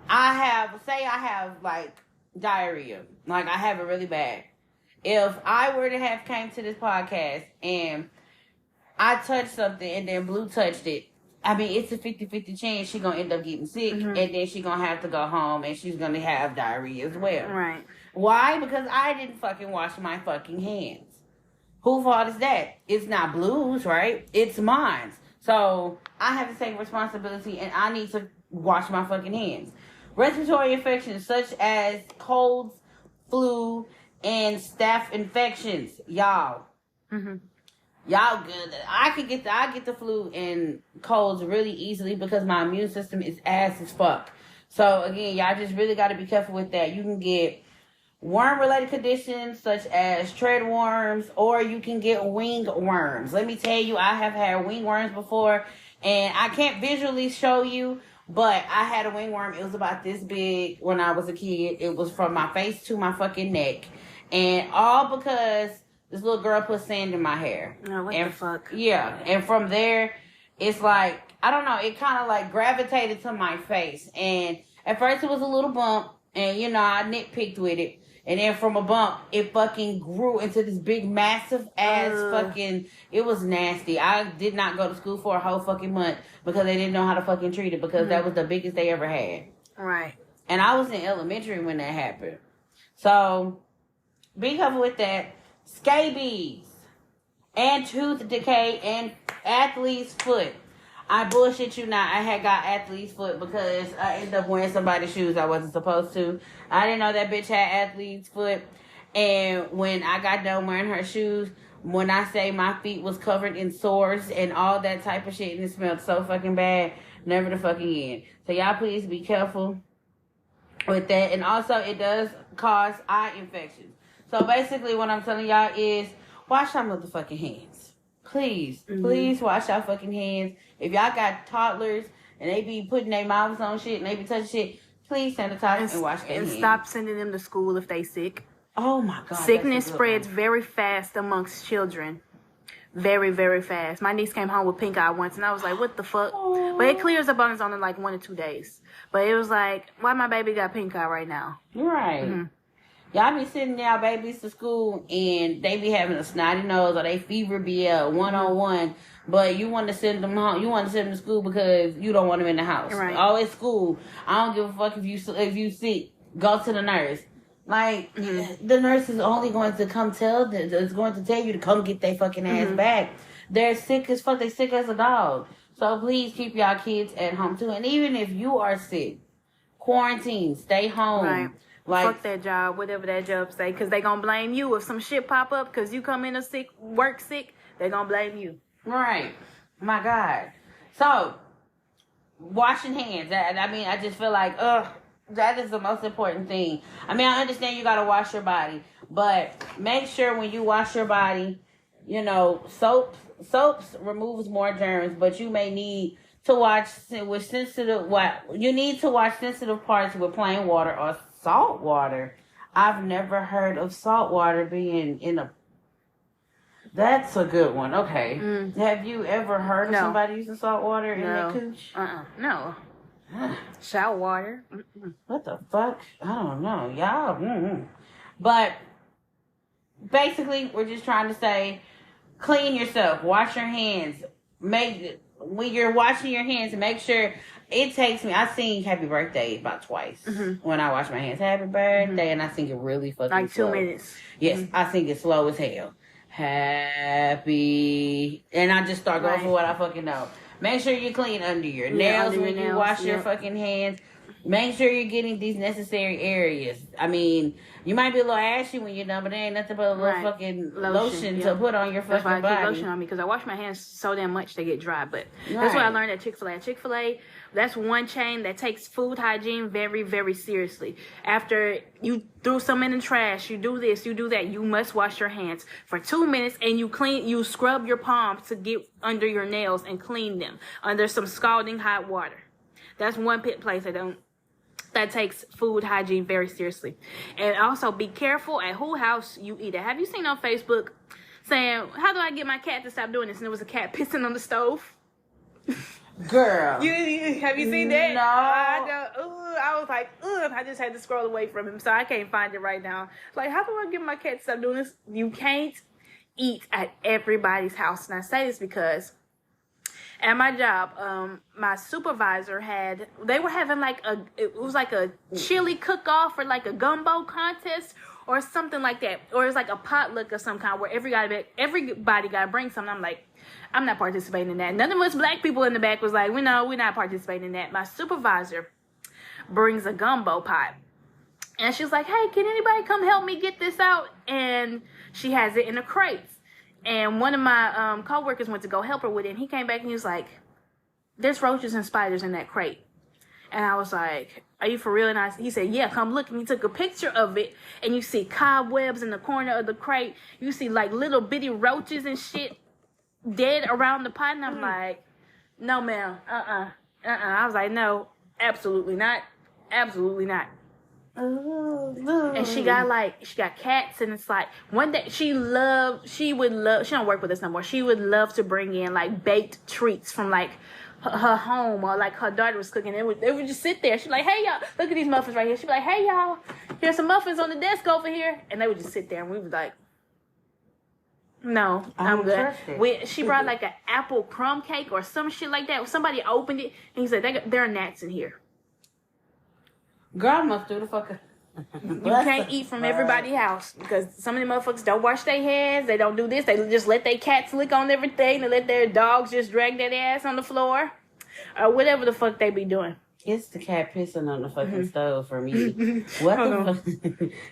S2: I have like diarrhea. Like, I have it really bad. If I were to have came to this podcast and I touched something and then Blue touched it, I mean, it's a 50-50 chance she's going to end up getting sick, and then she's going to have to go home and she's going to have diarrhea as well. Right. Why? Because I didn't fucking wash my fucking hands. Whose fault is that? It's not Blue's, right? It's mine. So I have to take responsibility, and I need to wash my fucking hands. Respiratory infections such as colds, flu, and staph infections, y'all. Y'all good. I get the flu and colds really easily because my immune system is ass as fuck. So again, y'all just really got to be careful with that. You can get worm-related conditions such as tread worms, or you can get wing worms. Let me tell you, I have had wing worms before, and I can't visually show you, but I had a wing worm. It was about this big when I was a kid. It was from my face to my fucking neck. And all because this little girl put sand in my hair.
S3: Oh, what the fuck?
S2: Yeah. And from there, it's like, I don't know, it kind of like gravitated to my face. And at first it was a little bump, and I nitpicked with it. And then from a bump, it fucking grew into this big, massive ass fucking, it was nasty. I did not go to school for a whole fucking month because they didn't know how to fucking treat it, because that was the biggest they ever had. Right. And I was in elementary when that happened. So be careful with that. Scabies and tooth decay and athlete's foot. I bullshit you not. I had got athlete's foot because I ended up wearing somebody's shoes I wasn't supposed to. I didn't know that bitch had athlete's foot. And when I got done wearing her shoes, when I say my feet was covered in sores and all that type of shit, and it smelled so fucking bad, never the fucking end. So y'all please be careful with that. And also, it does cause eye infections. So basically what I'm telling y'all is, wash your motherfucking hands. Please, please wash your fucking hands. If y'all got toddlers and they be putting their mouths on shit and they be touching shit, please sanitize and wash their hands.
S3: And stop sending them to school if they sick.
S2: Oh my God.
S3: Sickness
S2: that's a good
S3: spreads
S2: one.
S3: very fast amongst children. Very, very fast. My niece came home with pink eye once, and I was like, what the fuck? But it clears up on its own in like 1 or 2 days. But it was like, why my baby got pink eye right now?
S2: Right.
S3: Mm-hmm.
S2: Y'all be sending y'all babies to school and they be having a snotty nose or they fever be up 101, but you want to send them home. You want to send them to school because you don't want them in the house.
S3: Right.
S2: Oh, it's school. I don't give a fuck if you sick. Go to the nurse. Like the nurse is only going to come it's going to tell you to come get their fucking ass back. They're sick as fuck. They sick as a dog. So please keep y'all kids at home too. And even if you are sick, quarantine, stay home.
S3: Right.
S2: Like,
S3: fuck that job, whatever that job say, because they gonna blame you if some shit pop up because you come in a sick, work sick, they gonna blame you.
S2: right. My God. So, washing hands. I just feel like, that is the most important thing. I mean, I understand you gotta wash your body, but make sure when you wash your body, soaps removes more germs, but you may need to wash with you need to wash sensitive parts with plain water or salt water. I've never heard of salt water being in a... That's a good one. Okay. Have you ever heard of somebody using salt water in their cooch?
S3: No. Shower water.
S2: What the fuck? I don't know. Y'all. But basically, we're just trying to say, clean yourself. Wash your hands. When you're washing your hands, make sure... It takes me... I sing Happy Birthday about twice when I wash my hands. Happy Birthday, and I sing it really fucking
S3: Like 2
S2: slow.
S3: minutes.
S2: Yes, I sing it slow as hell. Happy... And I just start going for what I fucking know. Make sure you clean under your nails
S3: under your
S2: when you
S3: nails,
S2: wash your fucking hands. Make sure you're getting these necessary areas. I mean, you might be a little ashy when you're done, but there ain't nothing but a little fucking lotion to put on your
S3: That's why
S2: fucking
S3: I keep
S2: body.
S3: lotion on me, because I wash my hands so damn much they get dry. But that's what I learned at Chick-fil-A. Chick-fil-A, that's one chain that takes food hygiene very, very seriously. After you threw some in the trash, you do this, you do that, you must wash your hands for 2 minutes, and you scrub your palms to get under your nails and clean them under some scalding hot water. That's one place that takes food hygiene very seriously. And also be careful at whose house you eat at. Have you seen on Facebook saying, how do I get my cat to stop doing this? And there was a cat pissing on the stove.
S2: Girl.
S3: Have you seen that?
S2: No.
S3: I was like, I just had to scroll away from him, so I can't find it right now. Like, how do I get my cat to stop doing this? You can't eat at everybody's house. And I say this because at my job, my supervisor they were having it was like a chili cook-off or like a gumbo contest or something like that. Or it was like a potluck of some kind where everybody got to bring something. I'm like, I'm not participating in that. None of us black people in the back was like, we're not participating in that. My supervisor brings a gumbo pot. And she's like, hey, can anybody come help me get this out? And she has it in a crate. And one of my coworkers went to go help her with it. And he came back and he was like, there's roaches and spiders in that crate. And I was like, are you for real? And he said, yeah, come look. And he took a picture of it. And you see cobwebs in the corner of the crate. You see like little bitty roaches and shit dead around the pot. And I'm like, no, ma'am. I was like, no, absolutely not. Absolutely not. And she got cats, and it's like one day she would love, she don't work with us no more. She would love to bring in like baked treats from like her home, or like her daughter was cooking. They would just sit there. She'd be like, hey y'all, look at these muffins right here. She'd be like, hey y'all, here's some muffins on the desk over here. And they would just sit there, and we would like, no, I'm good. She brought like an apple crumb cake or some shit like that. Somebody opened it, and he said, there are gnats in here.
S2: Girl, must do the fucker.
S3: You can't eat from everybody's house because some of the motherfuckers don't wash their hands. They don't do this. They just let their cats lick on everything. They let their dogs just drag their ass on the floor or whatever the fuck they be doing.
S2: It's the cat pissing on the fucking stove for me. What
S3: Hold
S2: the
S3: on.
S2: fuck?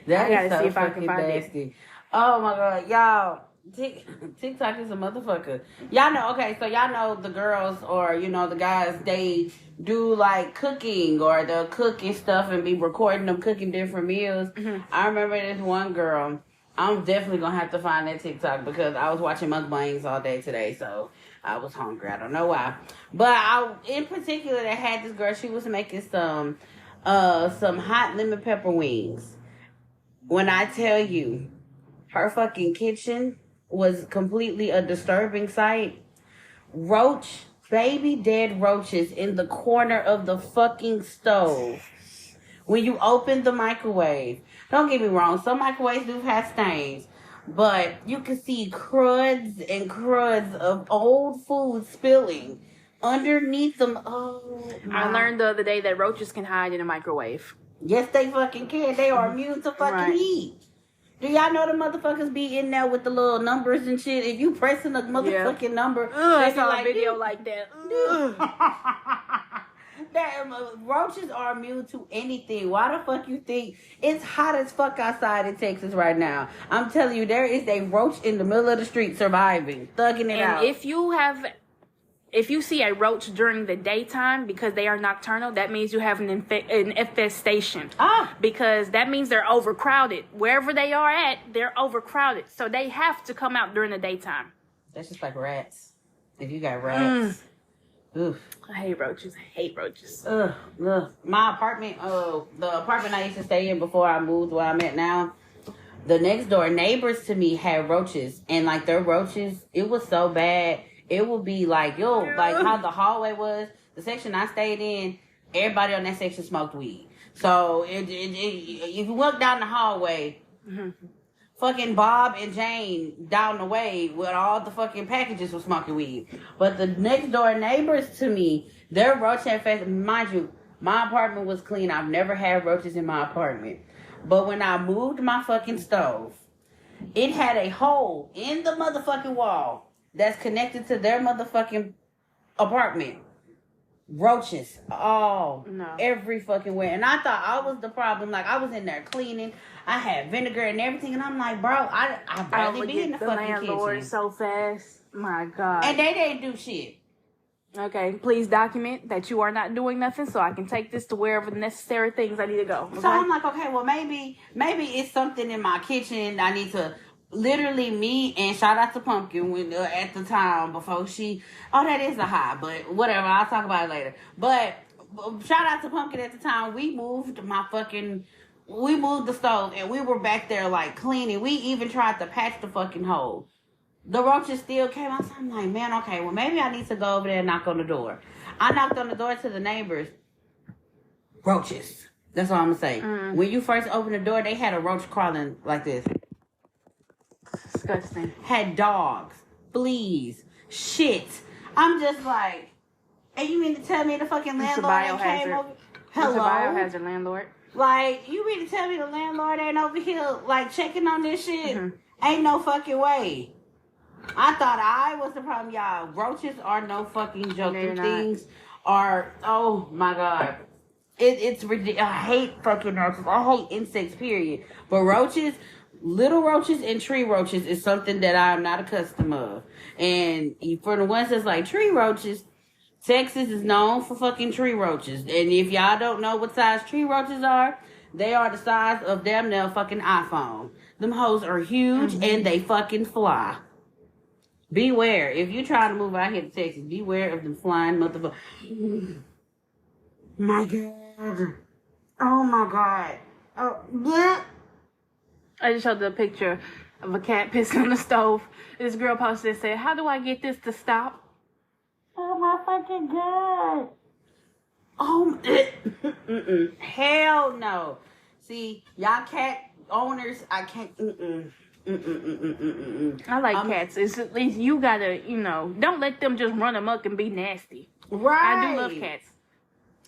S2: That
S3: I
S2: is
S3: gotta
S2: so
S3: see if I can
S2: fucking
S3: find it.
S2: nasty. Oh my God, y'all. TikTok is a motherfucker. Y'all know, okay, so y'all know the girls or, the guys, they do like cooking or they'll cook and stuff and be recording them cooking different meals. I remember this one girl, I'm definitely gonna have to find that TikTok because I was watching mukbangs all day today, so I was hungry. I don't know why. But in particular, they had this girl, she was making some hot lemon pepper wings. When I tell you, her fucking kitchen was completely a disturbing sight. Baby dead roaches in the corner of the fucking stove. When you open the microwave, don't get me wrong, some microwaves do have stains, but you can see cruds and cruds of old food spilling underneath them. Oh,
S3: I learned the other day that roaches can hide in a microwave.
S2: Yes, they fucking can. They are immune to fucking
S3: Right.
S2: heat. Do y'all know the motherfuckers be in there with the little numbers and shit? If you pressing a motherfucking number,
S3: I
S2: they be
S3: saw
S2: like,
S3: a video
S2: "Dude,
S3: like that.
S2: dude." That roaches are immune to anything. Why the fuck you think it's hot as fuck outside in Texas right now? I'm telling you, there is a roach in the middle of the street surviving, thugging it out.
S3: And if you see a roach during the daytime, because they are nocturnal, that means you have an infestation. Because that means they're overcrowded. Wherever they are at, they're overcrowded. So they have to come out during the daytime.
S2: That's just like rats. If you got rats. Oof.
S3: I hate roaches.
S2: Ugh. My apartment, the apartment I used to stay in before I moved where I'm at now, the next door neighbors to me had roaches. And like their roaches, it was so bad. It would be like, like how the hallway was, the section I stayed in, everybody on that section smoked weed. So if you walk down the hallway, fucking Bob and Jane down the way with all the fucking packages were smoking weed. But the next door neighbors to me, their roach infestation, mind you, my apartment was clean. I've never had roaches in my apartment. But when I moved my fucking stove, it had a hole in the motherfucking wall that's connected to their motherfucking apartment. Roaches. Every fucking way. And I thought I was the problem. Like, I was in there cleaning. I had vinegar and everything. And I'm like, bro, I barely be in the fucking
S3: landlord
S2: kitchen.
S3: so fast. My God.
S2: And they didn't do shit.
S3: Okay, please document that you are not doing nothing so I can take this to wherever the necessary things I need to go. Okay?
S2: So I'm like, okay, well, maybe it's something in my kitchen I need to... Literally, me and shout out to Pumpkin when at the time before she. Oh, that is a high, but whatever. I'll talk about it later. But shout out to Pumpkin at the time. We moved the stove and we were back there like cleaning. We even tried to patch the fucking hole. The roaches still came out. So I'm like, man, okay, well maybe I need to go over there and knock on the door. I knocked on the door to the neighbors. Roaches. That's all I'm gonna say. When you first opened the door, they had a roach crawling like this.
S3: Disgusting.
S2: Had dogs, fleas, shit. I'm just like, and you mean to tell me the fucking landlord came over? Hello?
S3: It's a biohazard landlord.
S2: Like, you mean to tell me the landlord ain't over here, like, checking on this shit? Ain't no fucking way. I thought I was the problem, y'all. Roaches are no fucking joke. Them things are, oh my God. It's ridiculous. I hate fucking roaches. I hate insects, period. But roaches... Little roaches and tree roaches is something that I'm not accustomed of. And for the ones that's like tree roaches, Texas is known for fucking tree roaches. And if y'all don't know what size tree roaches are, they are the size of damn near fucking iPhone. Them hoes are huge and they fucking fly. Beware. If you try to move out here to Texas, beware of them flying motherfuckers. My God. Oh my God. Oh, yeah.
S3: I just showed the picture of a cat pissing on the stove. This girl posted and said, how do I get this to stop?
S2: Oh my fucking God. Oh, hell no. See, y'all cat owners, I can't,
S3: I like cats. It's at least you gotta, don't let them just run amok and be nasty.
S2: Right.
S3: I do love cats.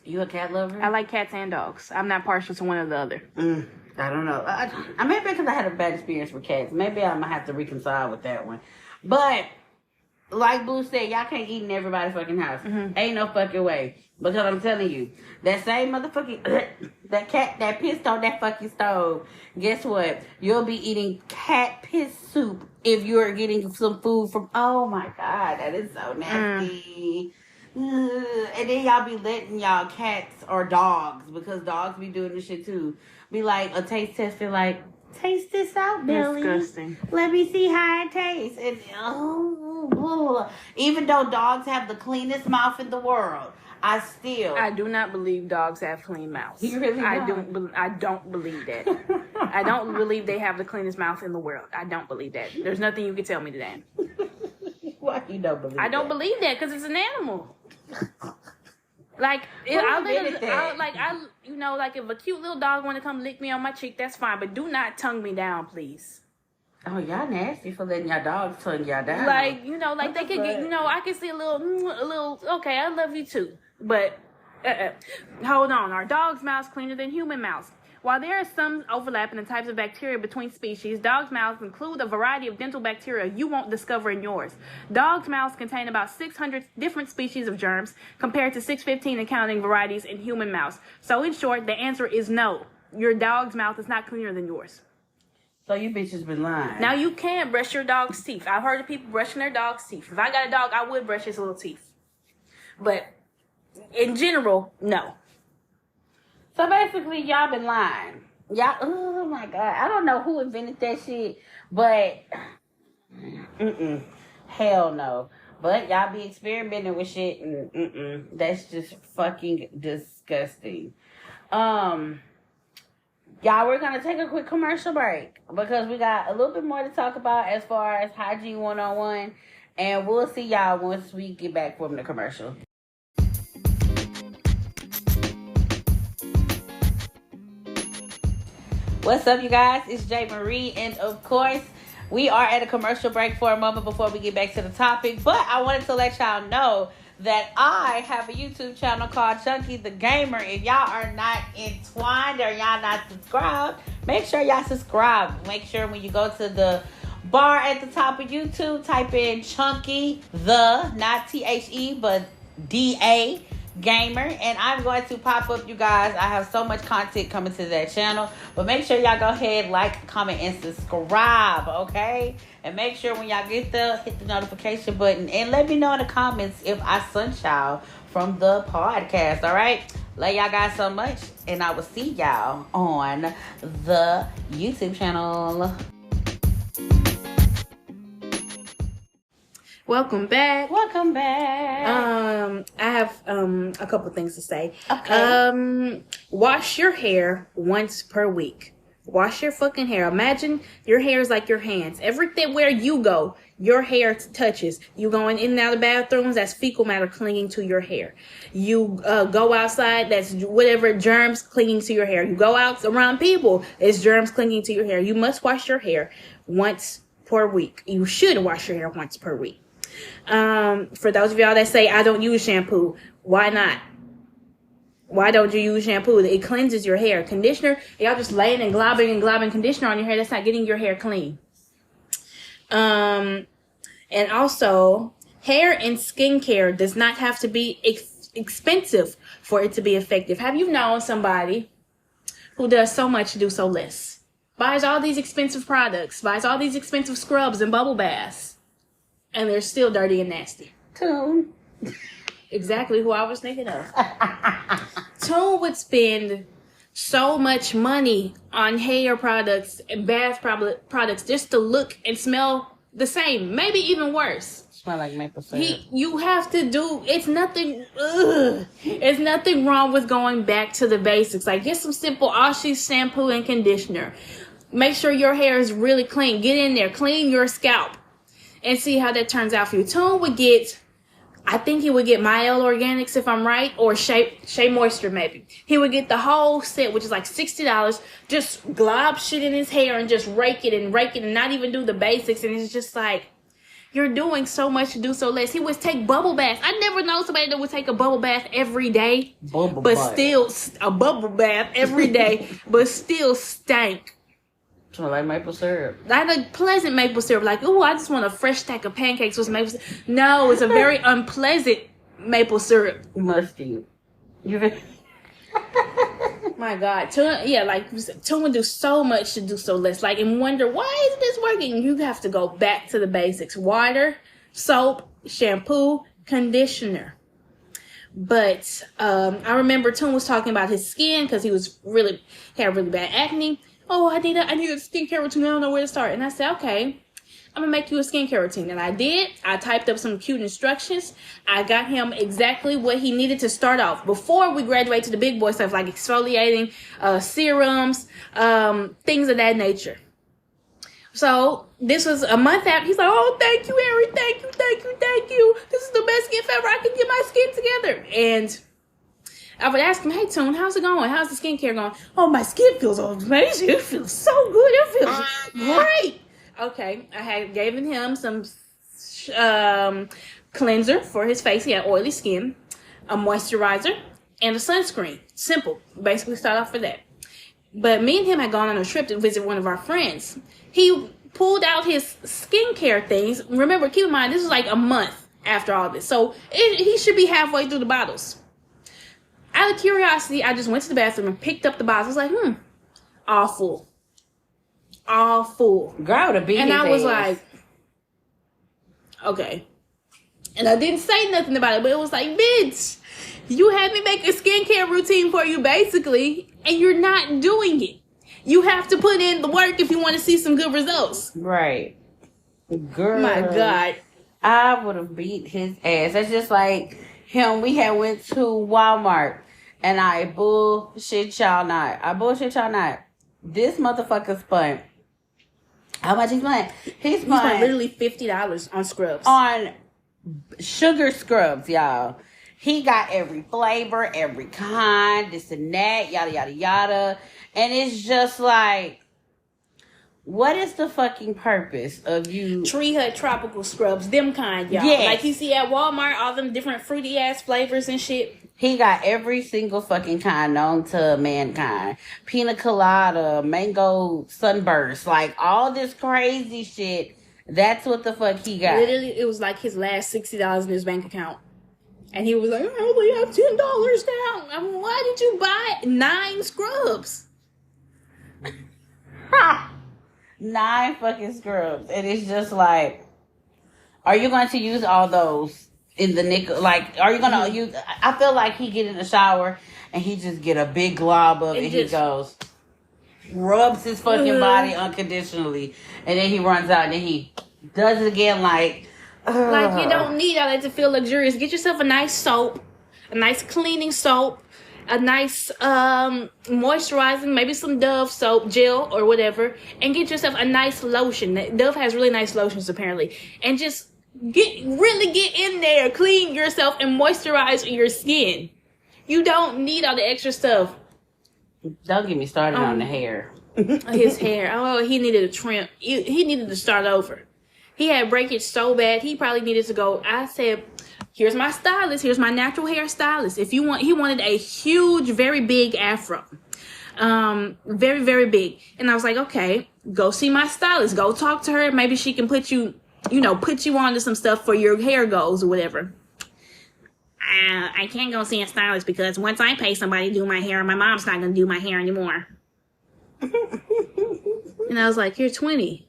S2: You a cat lover?
S3: I like cats and dogs. I'm not partial to one or the other.
S2: I don't know. I maybe because I had a bad experience with cats. Maybe I'm gonna have to reconcile with that one. But like Blue said, y'all can't eat in everybody's fucking house. Ain't no fucking way. Because I'm telling you, that same motherfucking that cat that pissed on that fucking stove. Guess what? You'll be eating cat piss soup if you're getting some food from. Oh my God, that is so nasty. And then y'all be letting y'all cats or dogs, because dogs be doing this shit too, be like a taste test, be like, taste this out, Billy.
S3: Disgusting.
S2: Let me see how it tastes. And even though dogs have the cleanest mouth in the world, I do
S3: not believe dogs have clean mouths.
S2: You really
S3: I don't believe that. I don't believe they have the cleanest mouth in the world. I don't believe that. There's nothing you can tell me to that.
S2: Why you don't believe
S3: I don't
S2: that?
S3: believe that because it's an animal. Like, if a cute little dog want to come lick me on my cheek, that's fine. But do not tongue me down, please.
S2: Oh, y'all nasty for letting your dogs tongue y'all down.
S3: Like, they could get, I can see a little, okay, I love you too. But, hold on. Are dogs' mouths cleaner than human mouths? While there is some overlap in the types of bacteria between species, dogs' mouths include a variety of dental bacteria you won't discover in yours. Dogs' mouths contain about 600 different species of germs, compared to 615 accounting varieties in human mouths. So, in short, the answer is no. Your dog's mouth is not cleaner than yours.
S2: So you bitches been lying.
S3: Now, you can brush your dog's teeth. I've heard of people brushing their dog's teeth. If I got a dog, I would brush his little teeth. But, in general, no.
S2: So basically, y'all been lying. Y'all, oh my God. I don't know who invented that shit, but hell no. But y'all be experimenting with shit and that's just fucking disgusting. Y'all, we're gonna take a quick commercial break because we got a little bit more to talk about as far as hygiene 101, and we'll see y'all once we get back from the commercial. What's up, you guys? It's JayMariee, and of course, we are at a commercial break for a moment before we get back to the topic. But I wanted to let y'all know that I have a YouTube channel called Chunky the Gamer. If y'all are not entwined or y'all not subscribed, make sure y'all subscribe. Make sure when you go to the bar at the top of YouTube, type in Chunky the, not THE, but DA Gamer, and I'm going to pop up, you guys. I have so much content coming to that channel, but make sure y'all go ahead, like, comment, and subscribe, okay? And make sure when y'all get there, hit the notification button and let me know in the comments if I sunshine from the podcast. All right, love y'all guys so much, and I will see y'all on the YouTube channel.
S3: Welcome back.
S2: Welcome back.
S3: I have a couple things to say.
S2: Okay.
S3: Wash your hair once per week. Wash your fucking hair. Imagine your hair is like your hands. Everything where you go, your hair touches. You going in and out of bathrooms, that's fecal matter clinging to your hair. You go outside, that's whatever germs clinging to your hair. You go out around people, it's germs clinging to your hair. You must wash your hair once per week. You should wash your hair once per week. For those of y'all that say, I don't use shampoo, why not? Why don't you use shampoo? It cleanses your hair. Conditioner, y'all just laying and globbing conditioner on your hair. That's not getting your hair clean. And also, hair and skincare does not have to be expensive for it to be effective. Have you known somebody who does so much to do so less? Buys all these expensive products, buys all these expensive scrubs and bubble baths, and they're still dirty and nasty.
S2: Tune.
S3: Exactly who I was thinking of. Tune would spend so much money on hair products and bath products just to look and smell the same, maybe even worse.
S2: Smell like maple syrup.
S3: You have to do, it's nothing, it's nothing wrong with going back to the basics. Like, get some simple Aussie shampoo and conditioner. Make sure your hair is really clean. Get in there, clean your scalp, and see how that turns out for you. Tune would get, I think he would get Mielle Organics, if I'm right, or Shea Moisture, maybe. He would get the whole set, which is like $60. Just glob shit in his hair and just rake it and not even do the basics. And it's just like, you're doing so much to do so less. He would take bubble baths. I never know somebody that would take a bubble bath every day, still a bubble bath every day, but still stank.
S2: Smell like maple syrup.
S3: I like pleasant maple syrup. Like, ooh, I just want a fresh stack of pancakes with some maple syrup. No, it's a very unpleasant maple syrup.
S2: Musty.
S3: My God. Tune would do so much to do so less. Like, and wonder, why isn't this working? You have to go back to the basics. Water, soap, shampoo, conditioner. But I remember Tune was talking about his skin because he had really bad acne. Oh, I need a skincare routine. I don't know where to start. And I said, okay, I'm gonna make you a skincare routine. And I did. I typed up some cute instructions. I got him exactly what he needed to start off before we graduate to the big boy stuff like exfoliating, serums, things of that nature. So this was a month after. He's like, oh, thank you, Harry. Thank you, thank you, thank you. This is the best gift ever. I can get my skin together. And I would ask him, hey, Tune, how's it going? How's the skincare going? Oh, my skin feels amazing. It feels so good. It feels great. Okay, I gave him some cleanser for his face. He had oily skin, a moisturizer, and a sunscreen. Simple. Basically start off with that. But me and him had gone on a trip to visit one of our friends. He pulled out his skincare things. Remember, keep in mind, this is like a month after all this. So he should be halfway through the bottles. Out of curiosity, I just went to the bathroom and picked up the bottles. I was like, all full. All full.
S2: Girl, to be.
S3: And I was like, okay. And I didn't say nothing about it, but it was like, bitch, you had me make a skincare routine for you, basically, and you're not doing it. You have to put in the work if you want to see some good results.
S2: Right. Girl.
S3: My God.
S2: I would have beat his ass. That's just like him. We had went to Walmart, and I bullshit y'all not. This motherfucker spent. How much he spent? He spent
S3: literally $50 on scrubs.
S2: On sugar scrubs, y'all. He got every flavor, every kind, this and that, yada, yada, yada. And it's just like, what is the fucking purpose of you?
S3: Tree Hut tropical scrubs, them kind, y'all.
S2: Yes.
S3: Like you see at Walmart, all them different fruity ass flavors and shit.
S2: He got every single fucking kind known to mankind. Pina colada, mango sunburst, like all this crazy shit. That's what the fuck he got.
S3: Literally, it was like his last $60 in his bank account. And he was like, I only have $10 down. I mean, why did you buy 9 scrubs?
S2: 9 fucking scrubs. And it's just like, are you going to use all those in the nick? Like, are you going to use? I feel like he get in the shower and he just get a big glob of it. And he goes, rubs his fucking body unconditionally. And then he runs out and then he does it again like,
S3: like, you don't need all that to feel luxurious. Get yourself a nice soap, a nice cleaning soap, a nice moisturizing, maybe some Dove soap gel or whatever, and get yourself a nice lotion. Dove has really nice lotions apparently, and just get in there, clean yourself, and moisturize your skin. You don't need all the extra stuff.
S2: Don't get me started on the hair.
S3: His hair. Oh, he needed a trim. He needed to start over. He had breakage so bad, he probably needed to go. I said, here's my stylist. Here's my natural hair stylist. He wanted a huge, very big afro. Very, very big. And I was like, okay, go see my stylist. Go talk to her. Maybe she can put you onto some stuff for your hair goals or whatever. I can't go see a stylist because once I pay somebody to do my hair, my mom's not going to do my hair anymore. And I was like, you're 20.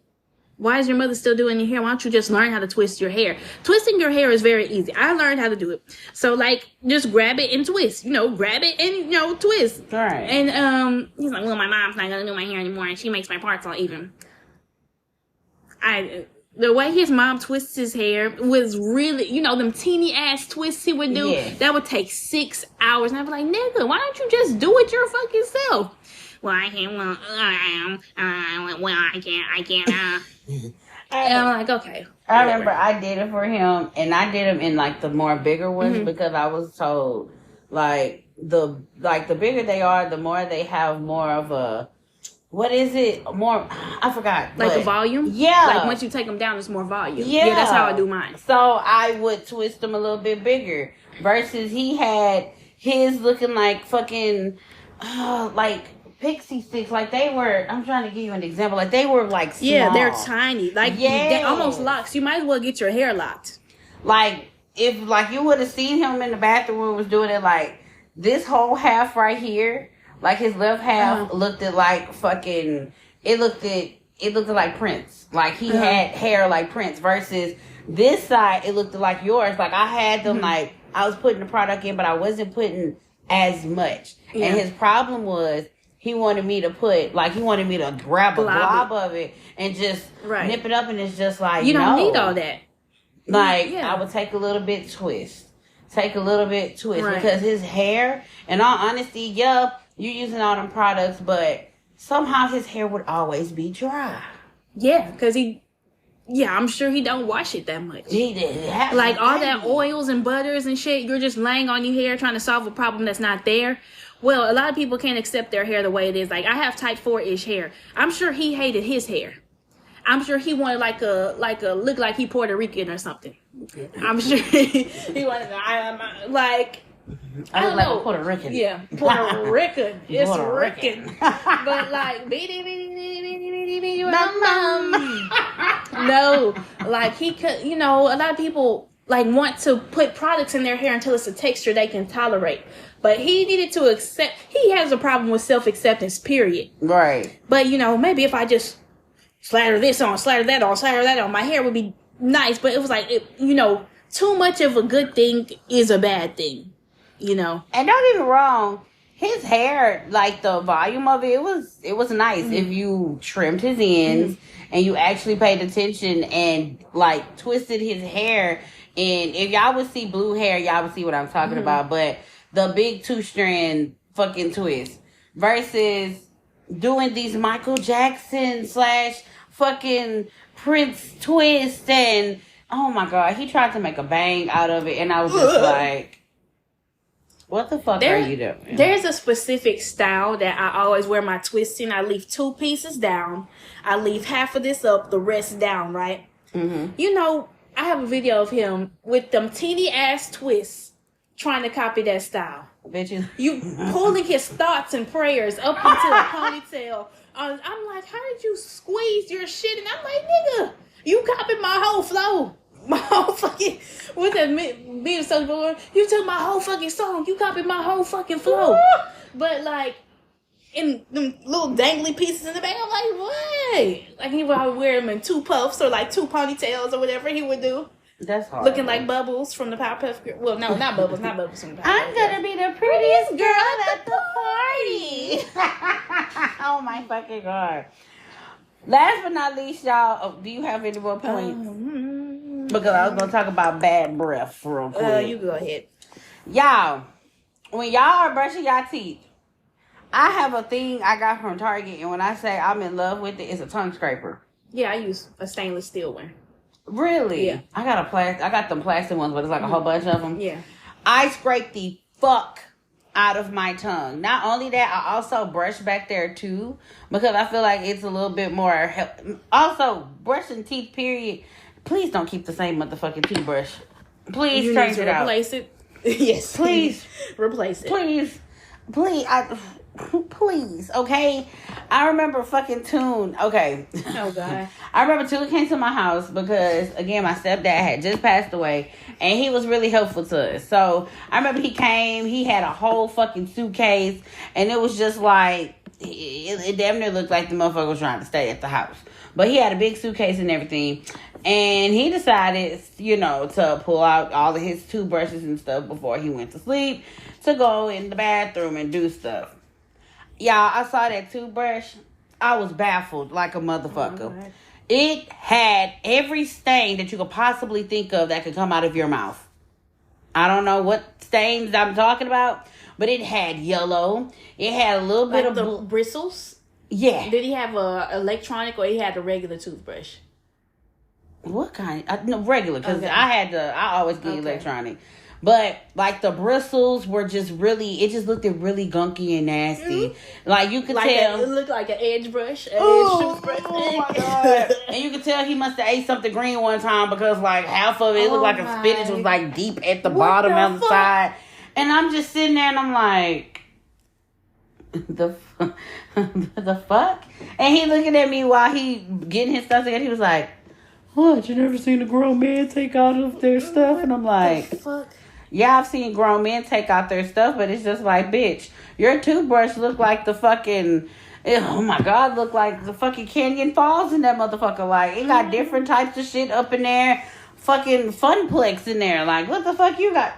S3: Why is your mother still doing your hair? Why don't you just learn how to twist your hair? Twisting your hair is very easy. I learned how to do it. So, like, just grab it and twist. Grab it and, twist.
S2: All right.
S3: And he's like, well, my mom's not going to do my hair anymore, and she makes my parts all even. The way his mom twists his hair was really, them teeny-ass twists he would do.
S2: Yes.
S3: That would take 6 hours. And I'd be like, nigga, why don't you just do it your fucking self? Well, I can't. I can't. And I'm like, okay.
S2: I remember I did it for him, and I did them in like the more bigger ones because I was told the bigger they are, the more they have more of a, what is it? More, I forgot.
S3: Like a volume?
S2: Yeah.
S3: Like once you take them down, it's more volume.
S2: Yeah.
S3: That's how I do mine.
S2: So I would twist them a little bit bigger versus he had his looking like fucking, like pixie sticks. Like they were, I'm trying to give you an example. Like they were like small.
S3: Yeah, they're tiny. Like they almost locks. You might as well get your hair locked.
S2: Like if you would have seen him in the bathroom was doing it like this whole half right here. Like his left half looked at like fucking. It looked like Prince. Like he had hair like Prince. Versus this side, it looked like yours. Like I had them like I was putting the product in, but I wasn't putting as much. Yeah. And his problem was he wanted me to grab a glob of it and just nip it up, and it's just like,
S3: you don't need all that.
S2: Like, I would take a little bit twist. Because his hair, in all honesty, you're using all them products, but somehow his hair would always be dry.
S3: Yeah, because I'm sure he don't wash it that much.
S2: He did.
S3: Like all that oils and butters and shit, you're just laying on your hair trying to solve a problem that's not there. Well, a lot of people can't accept their hair the way it is. Like, I have type 4-ish hair. I'm sure he hated his hair. I'm sure he wanted like a look like he Puerto Rican or something. I'm sure he wanted I don't know.
S2: Like a Puerto Rican.
S3: Yeah, Puerto Rican. It's
S2: Puerto
S3: Rican. But like no, like he could. A lot of people like want to put products in their hair until it's a texture they can tolerate. But he needed to accept. He has a problem with self-acceptance. Period.
S2: Right.
S3: But maybe if I just slather this on, slather that on, my hair would be nice. But it was like, too much of a good thing is a bad thing, And
S2: don't get me wrong, his hair, like the volume of it, it was nice if you trimmed his ends and you actually paid attention and like twisted his hair. And if y'all would see blue hair, y'all would see what I'm talking about. But the big 2-strand fucking twist versus doing these Michael Jackson / fucking Prince twist, and oh my god, he tried to make a bang out of it, and I was just like, what the fuck are you doing?
S3: There's a specific style that I always wear my twists in. I leave 2 pieces down. I leave half of this up, the rest down, right? Mm-hmm. I have a video of him with them teeny ass twists trying to copy that style.
S2: Bitches.
S3: You pulling his thoughts and prayers up into a ponytail. I'm like, how did you squeeze your shit? And I'm like, nigga, you copied my whole flow. My whole fucking, with that being so bored, you took my whole fucking song. You copied my whole fucking flow. But like, in them little dangly pieces in the back, I'm like, what? Like, he would wear them in 2 puffs or like 2 ponytails or whatever he would do.
S2: That's hard.
S3: Looking like Bubbles from the Powerpuff Girls. Well, no, not Bubbles from the Powerpuff
S2: I'm gonna be the prettiest girl at the party. Oh my fucking god. Last but not least, y'all, do you have any more points? Because I was gonna talk about bad breath real quick.
S3: You go ahead.
S2: Y'all, when y'all are brushing y'all teeth, I have a thing I got from Target, and when I say I'm in love with it, it's a tongue scraper.
S3: Yeah, I use a stainless steel one.
S2: Really?
S3: Yeah.
S2: I got them plastic ones, but it's like a whole bunch of them.
S3: Yeah.
S2: I scrape the fuck out of my tongue. Not only that, I also brush back there too, because I feel like it's a little bit more also, brushing teeth, period. Please don't keep the same motherfucking toothbrush. Please change it out.
S3: Replace it. Yes.
S2: Please.
S3: Replace it.
S2: Please. Please, okay? I remember fucking Toon. Okay.
S3: Oh, God.
S2: I remember Toon came to my house because, again, my stepdad had just passed away, and he was really helpful to us. So, I remember he came, he had a whole fucking suitcase, and it was just like, it damn near looked like the motherfucker was trying to stay at the house. But he had a big suitcase and everything, and he decided, to pull out all of his toothbrushes and stuff before he went to sleep, to go in the bathroom and do stuff. Y'all, I saw that toothbrush. I was baffled like a motherfucker. Oh, it had every stain that you could possibly think of that could come out of your mouth. I don't know what stains I'm talking about, but it had yellow. It had a little bit of
S3: the bristles.
S2: Yeah.
S3: Did he have a electronic or he had a regular toothbrush?
S2: What kind? No, regular, because
S3: okay.
S2: I always get electronic. But, like, the bristles were just it just looked really gunky and nasty. Mm-hmm. Like, you could tell.
S3: It looked like an edge brush.
S2: Oh my God. And you could tell he must have ate something green one time because, like, half of it looked like a spinach was, like, deep at the bottom on the side. And I'm just sitting there and I'm like, the fuck? And he looking at me while he getting his stuff together. He was like, what? You never seen a grown man take out of their stuff? And I'm like,
S3: the fuck?
S2: Yeah, I've seen grown men take out their stuff, but it's just like, bitch, your toothbrush look like the fucking, oh my God, look like the fucking Canyon Falls in that motherfucker. Like, it got different types of shit up in there. Fucking Funplex in there. Like, what the fuck you got?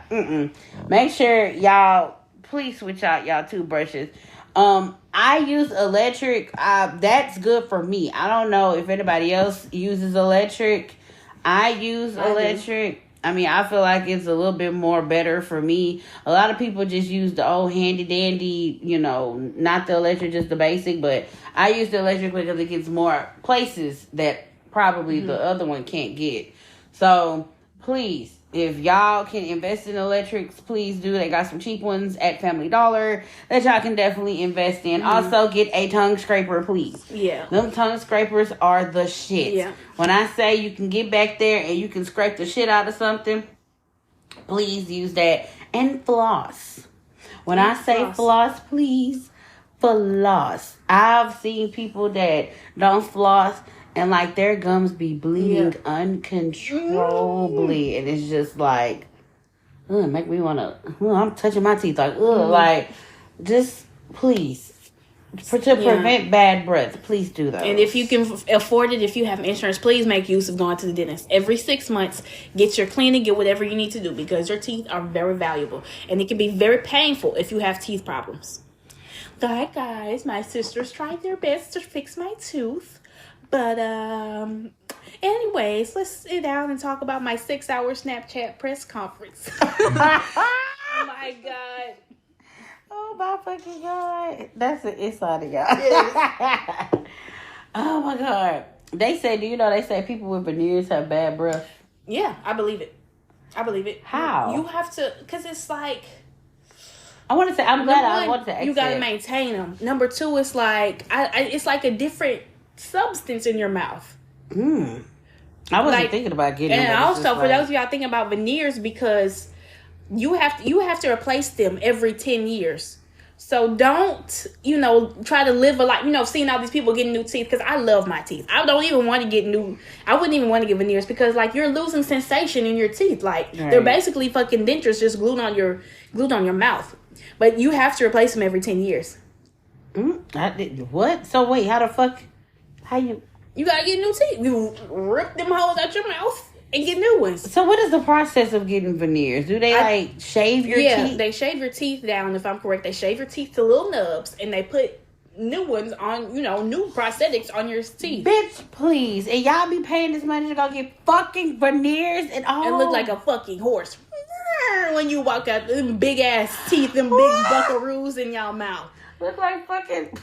S2: Make sure y'all please switch out y'all toothbrushes. I use electric. That's good for me. I don't know if anybody else uses electric. I use electric. I mean, I feel like it's a little bit more better for me. A lot of people just use the old handy dandy, not the electric, just the basic. But I use the electric because it gets more places that probably the other one can't get. So please, if y'all can invest in electrics, please do. They got some cheap ones at Family Dollar that y'all can definitely invest in. Also, get a tongue scraper, please.
S3: Yeah.
S2: Them tongue scrapers are the shit.
S3: Yeah.
S2: When I say you can get back there and you can scrape the shit out of something, please use that. And floss. When I say floss, please floss. I've seen people that don't floss and like their gums be bleeding uncontrollably, and it's just like, make me wanna. I'm touching my teeth like, like, just please to prevent bad breath. Please do that.
S3: And if you can afford it, if you have insurance, please make use of going to the dentist every 6 months. Get your cleaning, get whatever you need to do because your teeth are very valuable, and it can be very painful if you have teeth problems. Alright, guys, my sisters tried their best to fix my tooth. But, anyways, let's sit down and talk about my 6-hour Snapchat press conference. Oh, my God.
S2: Oh, my fucking God. That's the inside of y'all. Oh, my God. They say, they say people with veneers have bad breath?
S3: Yeah, I believe it.
S2: How?
S3: You have to, because it's like...
S2: I want to say, I'm glad I want to ask
S3: you got to maintain them. Number two, it's like, it's like a different substance in your mouth.
S2: I wasn't thinking about getting them.
S3: And also for those of y'all thinking about veneers, because you have to replace them every 10 years. So don't, try to live a life, seeing all these people getting new teeth, because I love my teeth. I don't even want to get I wouldn't even want to get veneers because like you're losing sensation in your teeth. Like they're basically fucking dentures just glued on your mouth. But you have to replace them every 10 years.
S2: What? So wait, how the fuck? How you?
S3: You gotta get new teeth. You rip them holes out your mouth and get new ones.
S2: So what is the process of getting veneers? Do they shave your teeth?
S3: Yeah, they shave your teeth down. If I'm correct, they shave your teeth to little nubs and they put new ones on. New prosthetics on your teeth.
S2: Bitch, please, and y'all be paying this money to go get fucking veneers and all,
S3: and look like a fucking horse when you walk out. Them big ass teeth, them big buckaroos in y'all mouth.
S2: Look like fucking.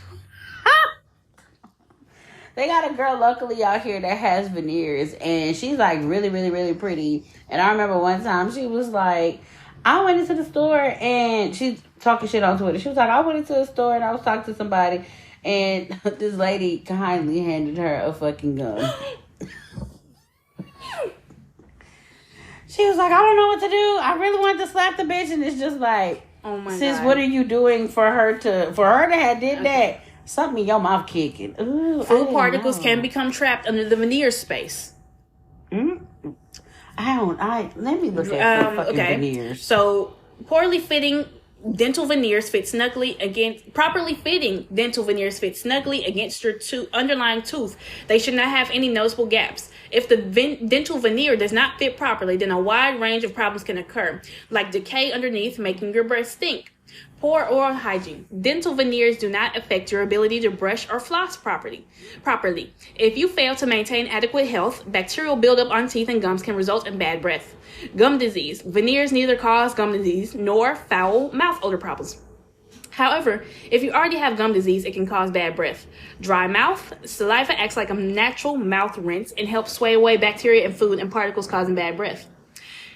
S2: They got a girl locally out here that has veneers, and she's like really, really, really pretty. And I remember one time she was like, I went into the store, and she's talking shit on Twitter. She was like, I went into the store and I was talking to somebody, and this lady kindly handed her a fucking gun. She was like, I don't know what to do. I really wanted to slap the bitch, and it's just like,
S3: oh my
S2: sis,
S3: God.
S2: what are you doing for her to have did that? Something in your mouth kicking. Ooh,
S3: food particles can become trapped under the veneer space.
S2: Let me look at some fucking veneers.
S3: So properly fitting dental veneers fit snugly against your underlying tooth. They should not have any noticeable gaps. If the dental veneer does not fit properly, then a wide range of problems can occur, like decay underneath, making your breath stink. Poor oral hygiene. Dental veneers do not affect your ability to brush or floss properly. If you fail to maintain adequate health, bacterial buildup on teeth and gums can result in bad breath. Gum disease. Veneers neither cause gum disease nor foul mouth odor problems. However, if you already have gum disease, it can cause bad breath. Dry mouth. Saliva acts like a natural mouth rinse and helps sway away bacteria and food and particles causing bad breath.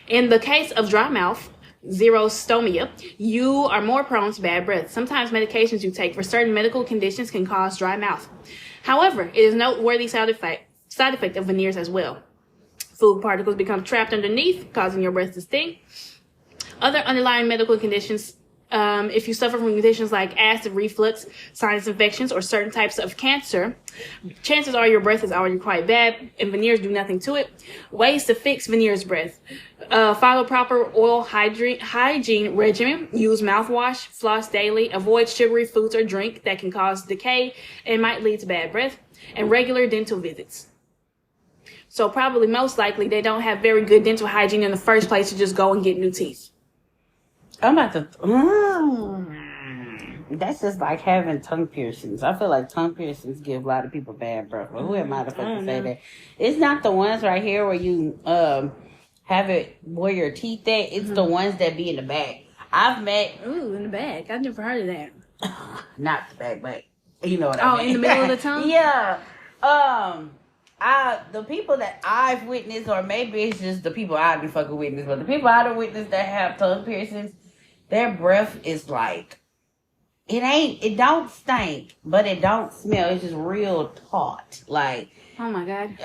S3: In the case of dry mouth, xerostomia, you are more prone to bad breath. Sometimes medications you take for certain medical conditions can cause dry mouth. However, it is a noteworthy side effect of veneers as well. Food particles become trapped underneath, causing your breath to stink. Other underlying medical conditions, if you suffer from conditions like acid reflux, sinus infections, or certain types of cancer, chances are your breath is already quite bad, and veneers do nothing to it. Ways to fix veneers breath. Follow proper oral hygiene regimen. Use mouthwash. Floss daily. Avoid sugary foods or drink that can cause decay and might lead to bad breath. And regular dental visits. So probably most likely they don't have very good dental hygiene in the first place to just go and get new teeth.
S2: I'm about to. That's just like having tongue piercings. I feel like tongue piercings give a lot of people bad breath. But who am I to fucking say that? It's not the ones right here where you have it where your teeth at. It's the ones that be in the back. I've met.
S3: Ooh, in the back. I've never heard of that.
S2: Not the back, but you know what I mean.
S3: In the middle of the tongue?
S2: Yeah. The people that I've witnessed, or maybe it's just the people I've been fucking witnessed, but the people I've witnessed that have tongue piercings, their breath is like, it don't stink, but it don't smell. It's just real taut. Like,
S3: oh my God.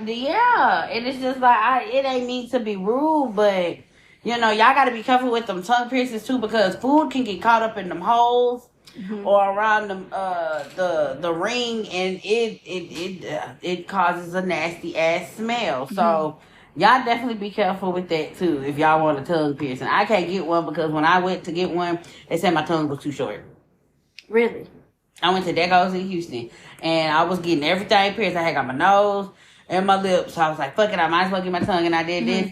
S2: Yeah. And it's just like, it ain't mean to be rude, but, you know, y'all got to be careful with them tongue piercings too, because food can get caught up in them holes. Or around the ring, and it causes a nasty ass smell. So y'all definitely be careful with that too. If y'all want a tongue piercing, I can't get one because when I went to get one, they said my tongue was too short.
S3: Really?
S2: I went to Deco's in Houston, and I was getting everything pierced. I had got my nose and my lips. So I was like, fuck it, I might as well get my tongue, and I did this.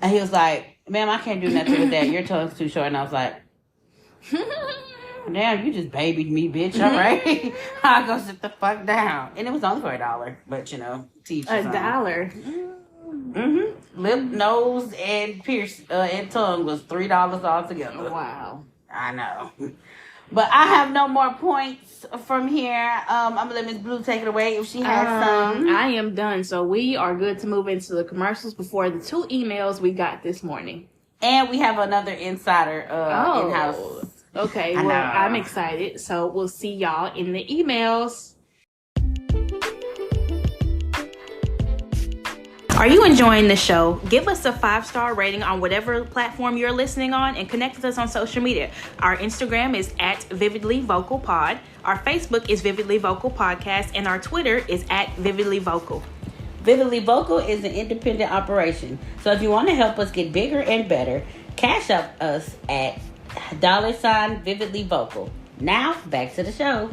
S2: And he was like, ma'am, I can't do nothing with that. Your tongue's too short. And I was like, damn, you just babied me, bitch. All right. I'll go sit the fuck down. And it was only for $1. But, you know, teach you
S3: $1?
S2: Lip, nose, and and tongue was $3 altogether.
S3: Wow.
S2: I know. But I have no more points from here. I'm going to let Miss Blue take it away if she has some.
S3: I am done. So we are good to move into the commercials before the 2 emails we got this morning.
S2: And we have another insider in-house.
S3: Okay, well, I'm excited. So we'll see y'all in the emails. Are you enjoying the show? Give us a 5-star rating on whatever platform you're listening on and connect with us on social media. Our Instagram is @VividlyVocalPod. Our Facebook is Vividly Vocal Podcast. And our Twitter is @VividlyVocal.
S2: Vividly Vocal is an independent operation. So if you want to help us get bigger and better, cash up us at $Vividly Vocal. Now, back to the show.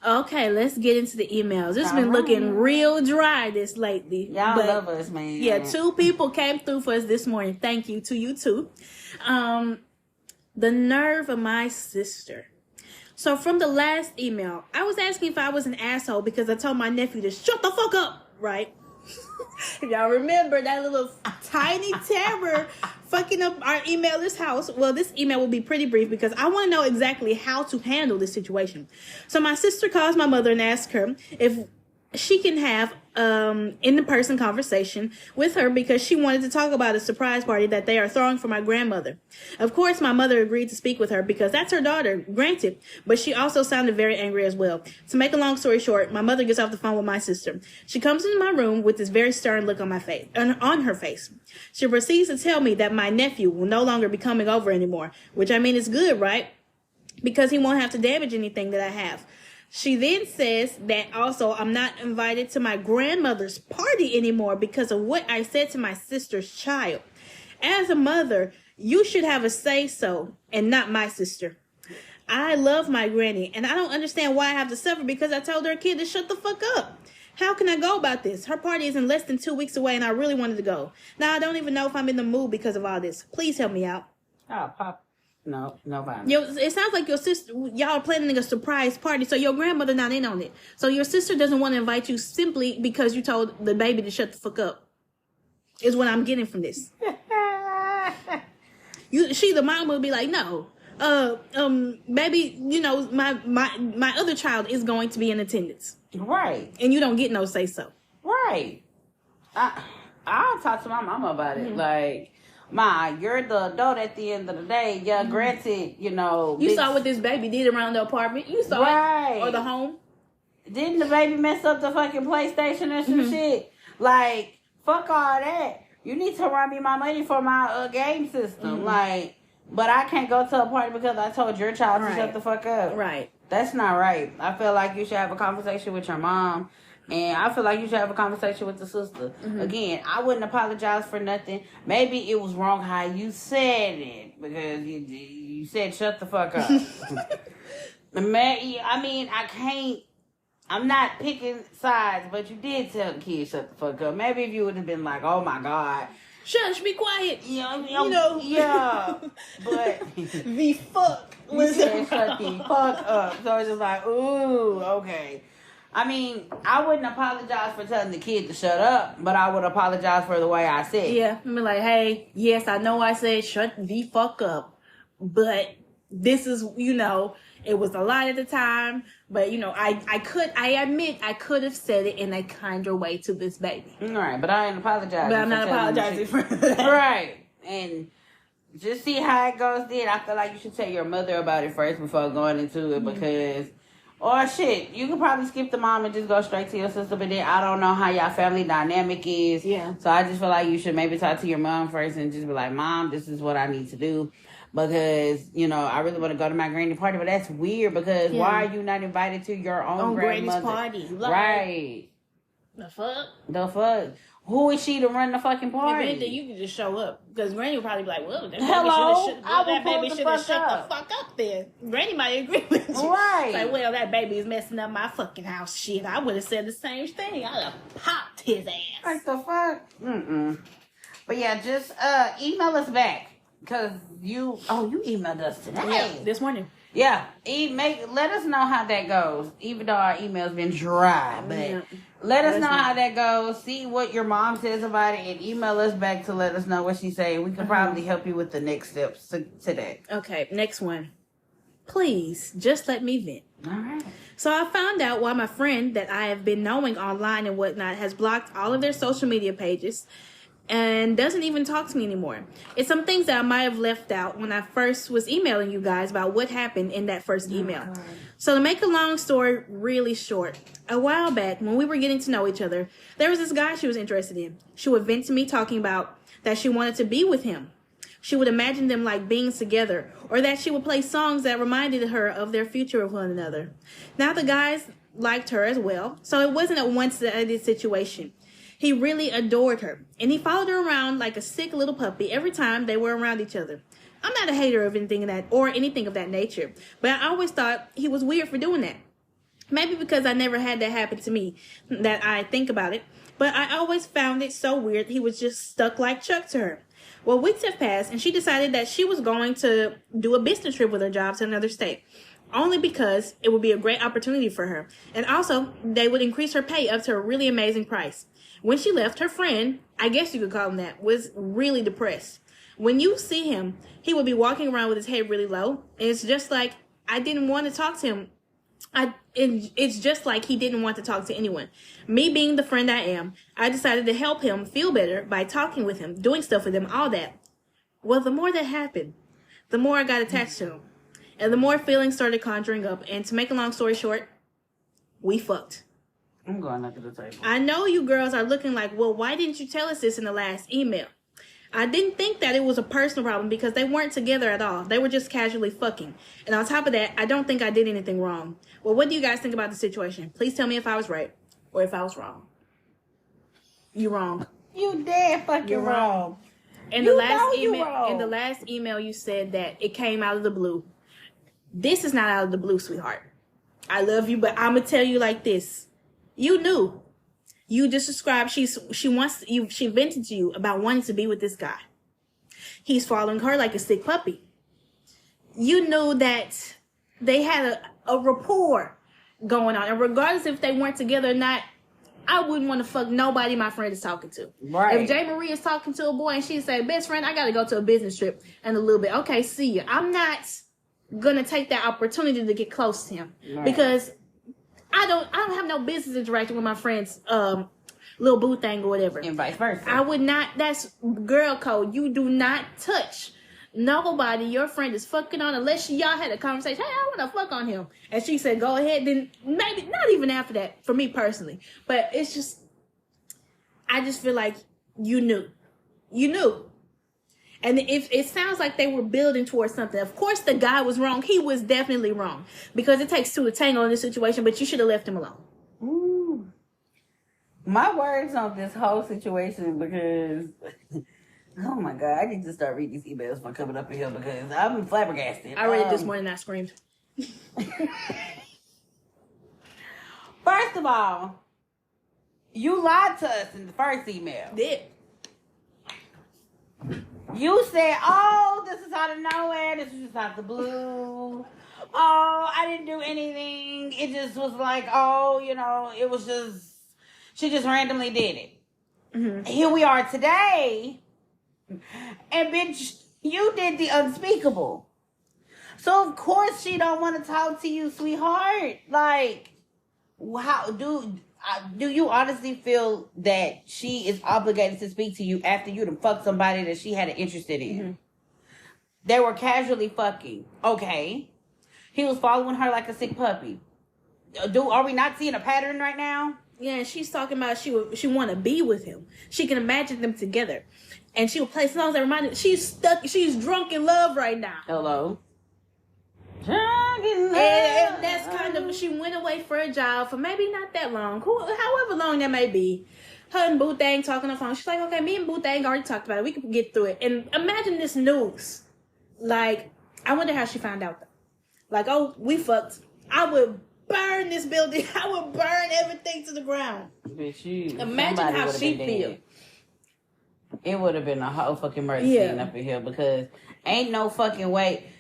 S3: Okay, let's get into the emails. It's been looking real dry this lately.
S2: Y'all love us, man.
S3: Yeah, 2 people came through for us this morning. Thank you to you too. The nerve of my sister. So from the last email, I was asking if I was an asshole because I told my nephew to shut the fuck up, right? If y'all remember that little tiny terror fucking up our emailer's house. Well, this email will be pretty brief because I want to know exactly how to handle this situation. So my sister calls my mother and asks her if she can have in-person conversation with her because she wanted to talk about a surprise party that they are throwing for my grandmother. Of course, my mother agreed to speak with her because that's her daughter, granted, but she also sounded very angry as well. To make a long story short, my mother gets off the phone with my sister. She comes into my room with this very stern look on her face. She proceeds to tell me that my nephew will no longer be coming over anymore, which I mean is good, right? Because he won't have to damage anything that I have. She then says that also I'm not invited to my grandmother's party anymore because of what I said to my sister's child. As a mother, you should have a say-so and not my sister. I love my granny and I don't understand why I have to suffer because I told her kid to shut the fuck up. How can I go about this? Her party is in less than 2 weeks away and I really wanted to go. Now I don't even know if I'm in the mood because of all this. Please help me out.
S2: Oh, Pop. No violence.
S3: It sounds like your sister, y'all are planning a surprise party, so your grandmother not in on it. So your sister doesn't want to invite you simply because you told the baby to shut the fuck up. Is what I'm getting from this. The mom would be like, no, baby, you know, my other child is going to be in attendance,
S2: right?
S3: And you don't get no say so,
S2: right? I'll talk to my mama about it, like. Ma, you're the adult at the end of the day. Yeah, granted, you know.
S3: You saw what this baby did around the apartment. You saw it. Or the home.
S2: Didn't the baby mess up the fucking PlayStation or some shit? Like, fuck all that. You need to run me my money for my game system. Like, but I can't go to a party because I told your child to shut the fuck up.
S3: Right.
S2: That's not right. I feel like you should have a conversation with your mom. And I feel like you should have a conversation with the sister. Again, I wouldn't apologize for nothing. Maybe it was wrong how you said it. Because you said shut the fuck up. I mean, I'm not picking sides, but you did tell the kid shut the fuck up. Maybe if you would have been like, oh my God,
S3: Shush, be quiet.
S2: Yeah,
S3: You know.
S2: yeah. But
S3: The fuck
S2: you
S3: was
S2: said shut the fuck up. So it's just like, ooh, okay. I mean, I wouldn't apologize for telling the kid to shut up, but I would apologize for the way I said it.
S3: Yeah, I mean, like, hey, yes, I know I said shut the fuck up, but this is, it was a lot at the time, but I admit I could have said it in a kinder way to this baby.
S2: Right, but I ain't apologizing.
S3: But I'm not apologizing for that.
S2: Right, and just see how it goes. Then I feel like you should tell your mother about it first before going into it, because. Or shit, you could probably skip the mom and just go straight to your sister, but then I don't know how y'all family dynamic is.
S3: Yeah.
S2: So I just feel like you should maybe talk to your mom first and just be like, Mom, this is what I need to do. Because, I really want to go to my granny party, but that's weird because why are you not invited to your own grandmother's
S3: party? Like,
S2: right.
S3: The fuck?
S2: The fuck? Who is she to run the fucking party?
S3: If anything, you can just show up. Because Granny would probably be like, well,
S2: that
S3: baby should have shut the fuck up then. Granny might agree with you.
S2: Right.
S3: Like, well, that baby is messing up my fucking house. Shit, I would have said the same thing. I would have popped his ass.
S2: Like the fuck? But yeah, just email us back. Because you emailed us today.
S3: Yeah, this morning.
S2: Yeah, let us know how that goes. Even though our email's been dry, but let us know how that goes. See what your mom says about it, and email us back to let us know what she's saying. We can probably help you with the next steps to that.
S3: Okay, next one. Please, just let me vent.
S2: All right.
S3: So I found out why my friend that I have been knowing online and whatnot has blocked all of their social media pages and doesn't even talk to me anymore. It's some things that I might have left out when I first was emailing you guys about what happened in that first email. So to make a long story really short, a while back when we were getting to know each other, there was this guy she was interested in. She would vent to me talking about that she wanted to be with him. She would imagine them like being together, or that she would play songs that reminded her of their future with one another. Now the guys liked her as well, so it wasn't a one-sided situation. He really adored her, and he followed her around like a sick little puppy every time they were around each other. I'm not a hater of anything of that nature, but I always thought he was weird for doing that. Maybe because I never had that happen to me that I think about it, but I always found it so weird he was just stuck like Chuck to her. Well, weeks have passed, and she decided that she was going to do a business trip with her job to another state, only because it would be a great opportunity for her, and also they would increase her pay up to a really amazing price. When she left, her friend, I guess you could call him that, was really depressed. When you see him, he would be walking around with his head really low, and it's just like I didn't want to talk to him. It's just like he didn't want to talk to anyone. Me being the friend I am, I decided to help him feel better by talking with him, doing stuff with him, all that. Well, the more that happened, the more I got attached to him, and the more feelings started conjuring up, and to make a long story short, we fucked.
S2: I'm going under the table.
S3: I know you girls are looking like, well, why didn't you tell us this in the last email? I didn't think that it was a personal problem because they weren't together at all. They were just casually fucking. And on top of that, I don't think I did anything wrong. Well, what do you guys think about the situation? Please tell me if I was right or if I was wrong. You wrong.
S2: You dead fucking
S3: You're
S2: wrong.
S3: In the last email, you said that it came out of the blue. This is not out of the blue, sweetheart. I love you, but I'm gonna tell you like this. You knew. You just described she vented to you about wanting to be with this guy. He's following her like a sick puppy. You knew that they had a rapport going on, and regardless if they weren't together or not, I wouldn't want to fuck nobody my friend is talking to.
S2: Right.
S3: If JayMariee is talking to a boy and she say, best friend, I gotta go to a business trip in a little bit. Okay, see you. I'm not gonna take that opportunity to get close to him. Right. Because I don't have no business interacting with my friend's little boo thing or whatever.
S2: And vice versa.
S3: I would not. That's girl code. You do not touch nobody your friend is fucking on unless y'all had a conversation. Hey, I want to fuck on him. And she said, go ahead. Then maybe not even after that for me personally. But it's just, I just feel like you knew. You knew. And if it sounds like they were building towards something, of course the guy was wrong. He was definitely wrong. Because it takes two to tango in this situation, but you should have left him alone.
S2: Ooh. My words on this whole situation, because, oh my God, I need to start reading these emails for coming up in here because I'm flabbergasted.
S3: I read it this morning and I screamed.
S2: First of all, you lied to us in the first email.
S3: Did.
S2: You said, "Oh, this is out of nowhere. This is just out the blue. Oh, I didn't do anything. It just was like, oh, it was just she just randomly did it." Mm-hmm. Here we are today, and bitch, you did the unspeakable. So of course she don't want to talk to you, sweetheart. Like, how do you honestly feel that she is obligated to speak to you after you done fucked somebody that she had an interest in? Mm-hmm. They were casually fucking. Okay. He was following her like a sick puppy. Are we not seeing a pattern right now?
S3: Yeah, she's talking about she want to be with him. She can imagine them together. And she will play songs that remind her. She's drunk in love right now.
S2: Hello? Drunk in love.
S3: And that's kind of, she went away for a job for maybe not that long. However long that may be. Her and Boo Thang talking on the phone. She's like, okay, me and Boo Thang already talked about it. We can get through it. And imagine this news. Like, I wonder how she found out though. Like, oh, we fucked. I would burn this building. I would burn everything to the ground.
S2: Bitch,
S3: imagine how she feel.
S2: It would have been a whole fucking murder scene up in here because ain't no fucking way.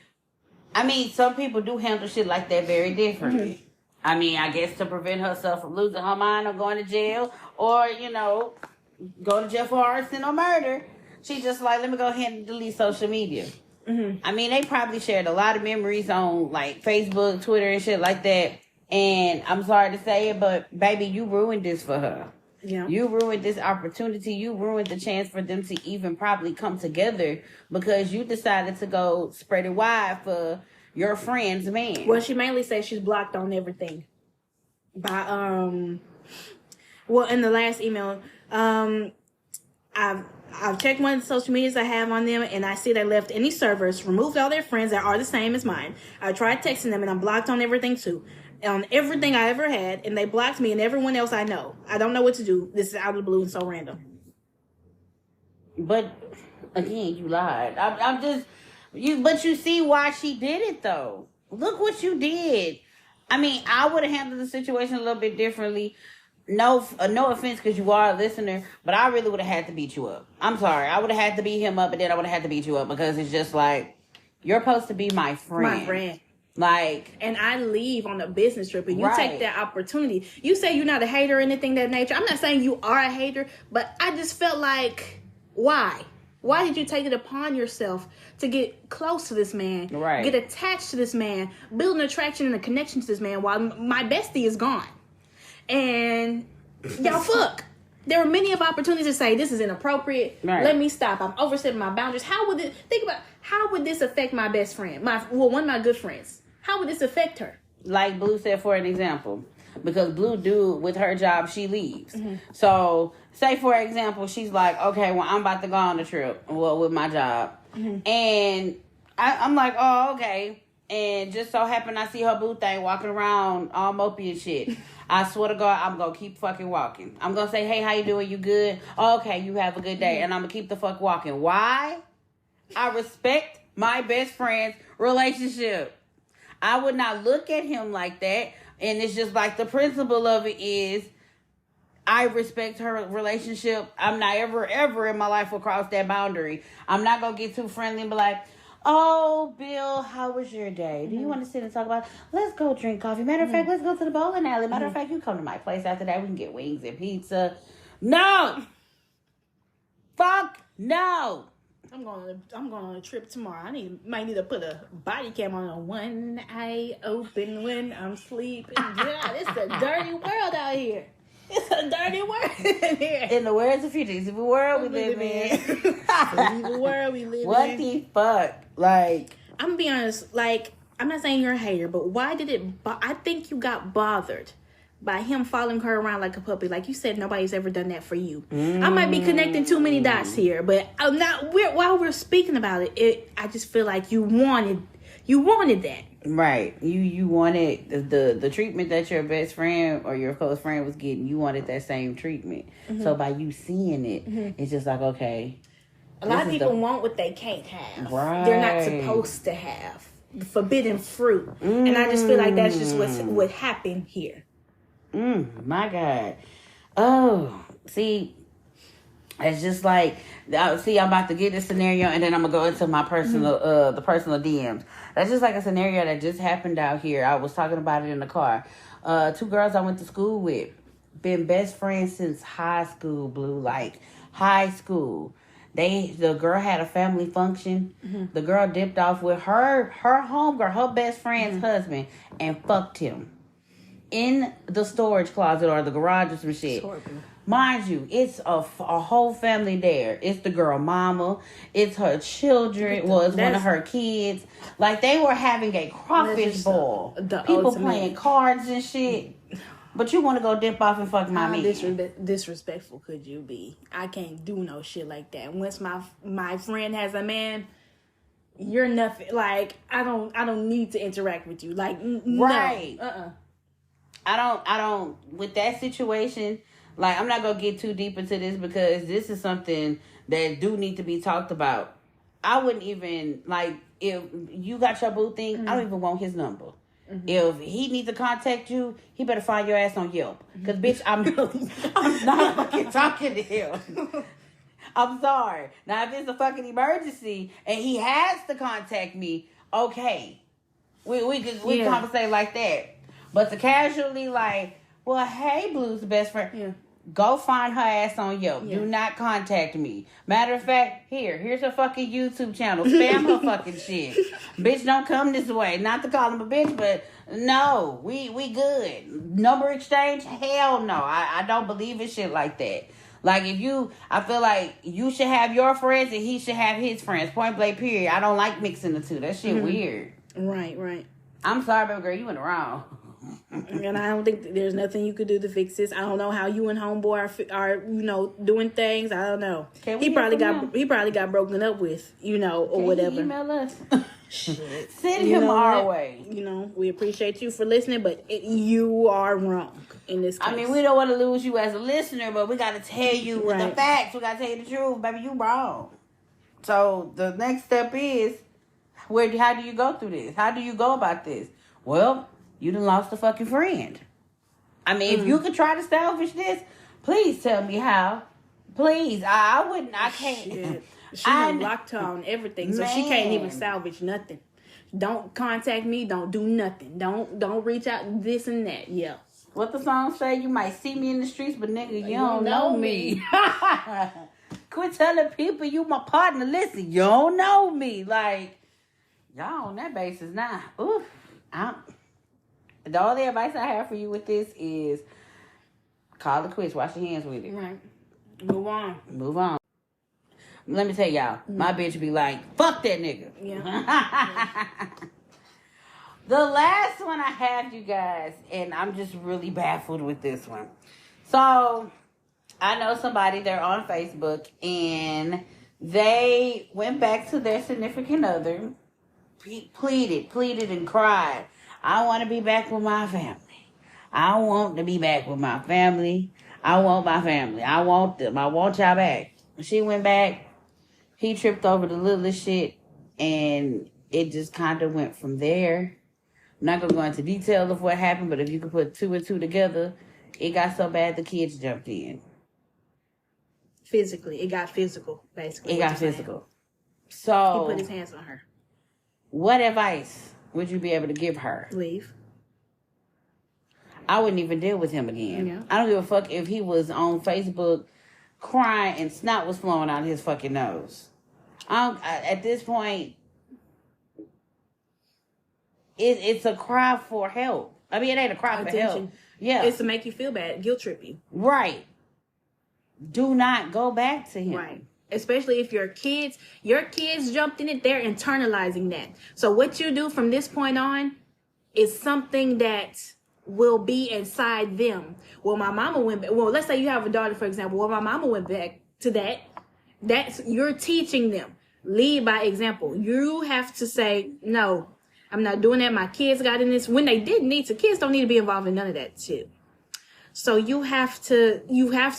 S2: I mean, some people do handle shit like that very differently. Mm-hmm. I mean, I guess to prevent herself from losing her mind or going to jail or, go to jail for arson or murder. She just like, let me go ahead and delete social media. Mm-hmm. I mean, they probably shared a lot of memories on like Facebook, Twitter, and shit like that. And I'm sorry to say it, but baby, you ruined this for her. Yeah. You ruined this opportunity. You ruined the chance for them to even probably come together because you decided to go spread it wide for your friend's man.
S3: Well, she mainly says she's blocked on everything. By well, in the last email, I've checked one of the social medias I have on them, and I see they left any servers, removed all their friends that are the same as mine. I tried texting them, and I'm blocked on everything too. On everything I ever had, and they blocked me and everyone else I know. I don't know what to do. This is out of the blue and so random.
S2: But again, you lied. I'm just but you see why she did it though. Look what you did. I mean, I would have handled the situation a little bit differently. No offense, because you are a listener, but I really would have had to beat you up. I'm sorry, I would have had to beat him up, and then I would have had to beat you up because it's just like you're supposed to be my friend.
S3: My friend.
S2: Like,
S3: and I leave on a business trip and you take that opportunity. You say you're not a hater or anything of that nature. I'm not saying you are a hater, but I just felt like, why? Why did you take it upon yourself to get close to this man, get attached to this man, build an attraction and a connection to this man while my bestie is gone? And y'all fuck. There were many of opportunities to say, this is inappropriate. Right. Let me stop. I'm overstepping my boundaries. How would this affect my best friend? One of my good friends. How would this affect her?
S2: Like Blue said, for an example, because Blue do with her job, she leaves. Mm-hmm. So, say for example, she's like, okay, well, I'm about to go on a trip, with my job, mm-hmm. and I'm like, oh, okay, and just so happen I see her Boo Thang walking around all mopey and shit. I swear to God, I'm gonna keep fucking walking. I'm gonna say, hey, how you doing? You good? Oh, okay, you have a good day, mm-hmm. and I'm gonna keep the fuck walking. Why? I respect my best friend's relationship. I would not look at him like that. And it's just like the principle of it is I respect her relationship. I'm not ever in my life will cross that boundary. I'm not going to get too friendly and be like, oh, Bill, how was your day? Do you want to sit and talk about it? Let's go drink coffee. Matter of fact, let's go to the bowling alley. Matter of fact, you come to my place after that. We can get wings and pizza. No. Fuck no.
S3: I'm going on a trip tomorrow. Might need to put a body cam on one eye open when I'm sleeping. God, it's a dirty world out here. It's a dirty world in here.
S2: In the words of Future, the world we live in.
S3: The world we live in.
S2: What the fuck? Like,
S3: I'm gonna be honest. Like, I'm not saying you're a hater, but why did it? I think you got bothered by him following her around like a puppy. Like you said, nobody's ever done that for you. I might be connecting too many dots here, but I'm not. While we're speaking about it, I just feel like you wanted that.
S2: Right. You wanted the treatment that your best friend or your close friend was getting. You wanted that same treatment. Mm-hmm. So by you seeing it, mm-hmm. it's just like, okay.
S3: A lot of people want what they can't have. Right. They're not supposed to have. The forbidden fruit. And I just feel like that's just what happened here.
S2: My God. Oh, see, It's just like, see, I'm about to get this scenario, and then I'm gonna go into my personal, the personal DMs. That's just like a scenario that just happened out here. I was talking about it in the car. Two girls I went to school with, been best friends since high school, Blue, like high school. The girl had a family function. The girl dipped off with her homegirl, her best friend's husband, and fucked him in the storage closet or the garage or some shit. Mind you, it's a whole family there. It's the girl mama. It's her children. Well, it's one of her kids. Like, they were having a crawfish boil. People playing cards and shit. But you want to go dip off and fuck my man.
S3: How disrespectful could you be? I can't do no shit like that. Once my friend has a man, you're nothing. Like, I don't need to interact with you. Like,
S2: right.
S3: No.
S2: I don't, with that situation, like, I'm not going to get too deep into this because this is something that do need to be talked about. I wouldn't even, like, if you got your boo thing, I don't even want his number. If he needs to contact you, he better find your ass on Yelp. Because, bitch, I'm not fucking talking to him. I'm sorry. Now, if it's a fucking emergency and he has to contact me, okay. We conversate like that. But to casually, like, well, hey, Blue's best friend. Go find her ass on Yelp. Do not contact me. Matter of fact, here's her fucking YouTube channel. Spam her fucking shit. Bitch, don't come this way. Not to call him a bitch, but no, we good. Number exchange? Hell no. I don't believe in shit like that. Like, I feel like you should have your friends and he should have his friends. Point blank, period. I don't like mixing the two. That shit weird.
S3: Right.
S2: I'm sorry, baby girl. You went wrong.
S3: And I don't think there's nothing you could do to fix this. I don't know how you and homeboy are doing things. I don't know. He probably got broken up with, or whatever.
S2: Email us.
S3: Shit.
S2: Send him our way.
S3: We appreciate you for listening, but you are wrong in this case.
S2: I mean, we don't want to lose you as a listener, but we got to tell you the facts. We got to tell you the truth, baby. You wrong. So the next step is, how do you go through this? How do you go about this? Well, you done lost a fucking friend. I mean, if you could try to salvage this, please tell me how. Please. I can't.
S3: Shit. She done locked her on everything, so she can't even salvage nothing. Don't contact me. Don't do nothing. Don't reach out, this and that. Yeah.
S2: What the song say? You might see me in the streets, but nigga, you don't know me. Quit telling people you my partner. Listen, you don't know me. Like, y'all on that basis now. Oof. The only advice I have for you with this is call it quits. Wash your hands with it.
S3: Right. Move on.
S2: Let me tell y'all, my bitch be like, fuck that nigga.
S3: Yeah.
S2: The last one I have, you guys, and I'm just really baffled with this one. So, I know somebody, they're on Facebook, and they went back to their significant other, pleaded and cried. I want to be back with my family. I want to be back with my family. I want my family. I want them. I want y'all back. She went back. He tripped over the littlest shit, and it just kind of went from there. I'm not going to go into detail of what happened, but if you could put two and two together, it got so bad the kids jumped in.
S3: Physically. It got physical, basically.
S2: It got physical. So
S3: he put his hands on her.
S2: What advice would you be able to give her?
S3: Leave.
S2: I wouldn't even deal with him again.
S3: Yeah.
S2: I don't give a fuck if he was on Facebook crying and snot was flowing out his fucking nose. At this point, it's a cry for help. I mean, it ain't a cry for help. Yeah.
S3: It's to make you feel bad, guilt trip you.
S2: Right. Do not go back to him.
S3: Right. Especially if your kids jumped in it, they're internalizing that. So what you do from this point on is something that will be inside them. Well, my mama went back. Well, let's say you have a daughter, for example. Well, my mama went back to that. That's, you're teaching them. Lead by example. You have to say, no, I'm not doing that. My kids got in this when they didn't need to. Kids don't need to be involved in none of that shit. So you have to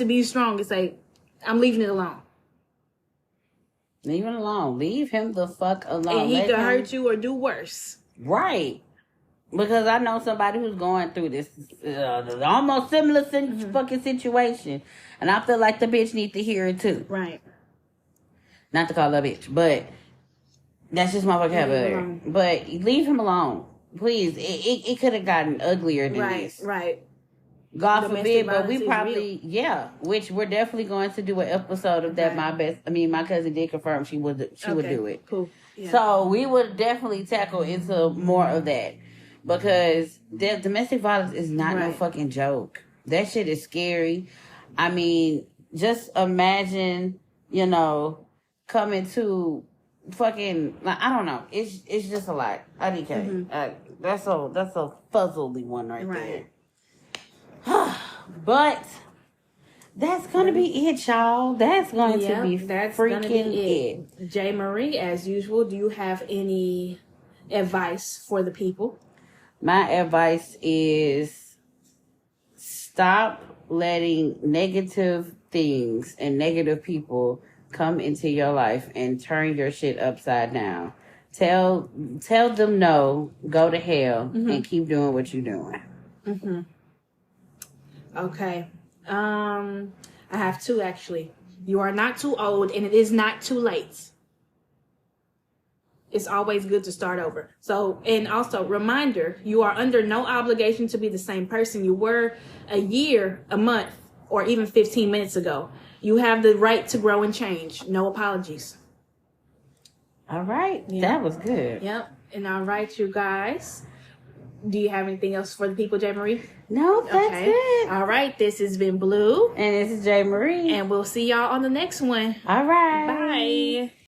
S3: be strong and say, I'm leaving it alone.
S2: Leave him alone. Leave him the fuck alone.
S3: And he could hurt you or do worse.
S2: Right. Because I know somebody who's going through this almost similar fucking situation. And I feel like the bitch needs to hear it too.
S3: Right.
S2: Not to call her a bitch, but that's just my vocabulary. But leave him alone. Please. It could have gotten uglier than this.
S3: Right.
S2: God
S3: Domestic
S2: forbid, but we
S3: violence is
S2: probably, which we're definitely going to do an episode of that. My cousin did confirm she would do it.
S3: Cool. Yeah.
S2: So we would definitely tackle into more of that. Because domestic violence is not no fucking joke. That shit is scary. I mean, just imagine, coming to fucking, I don't know. It's just a lot. IDK. That's a fuzzly one right there. But that's gonna be it, y'all. That's going to be freaking it.
S3: JayMariee, as usual, do you have any advice for the people?
S2: My advice is stop letting negative things and negative people come into your life and turn your shit upside down. Tell them no, go to hell, and keep doing what you're doing.
S3: Okay. I have two, actually. You are not too old, and it is not too late. It's always good to start over. So, and also, reminder, you are under no obligation to be the same person you were a year, a month, or even 15 minutes ago. You have the right to grow and change. No apologies.
S2: All right. That was good.
S3: Yep. And all right, you guys. Do you have anything else for the people, JayMariee?
S2: No, that's it.
S3: All right. This has been Blue.
S2: And this is JayMariee.
S3: And we'll see y'all on the next one.
S2: All right.
S3: Bye.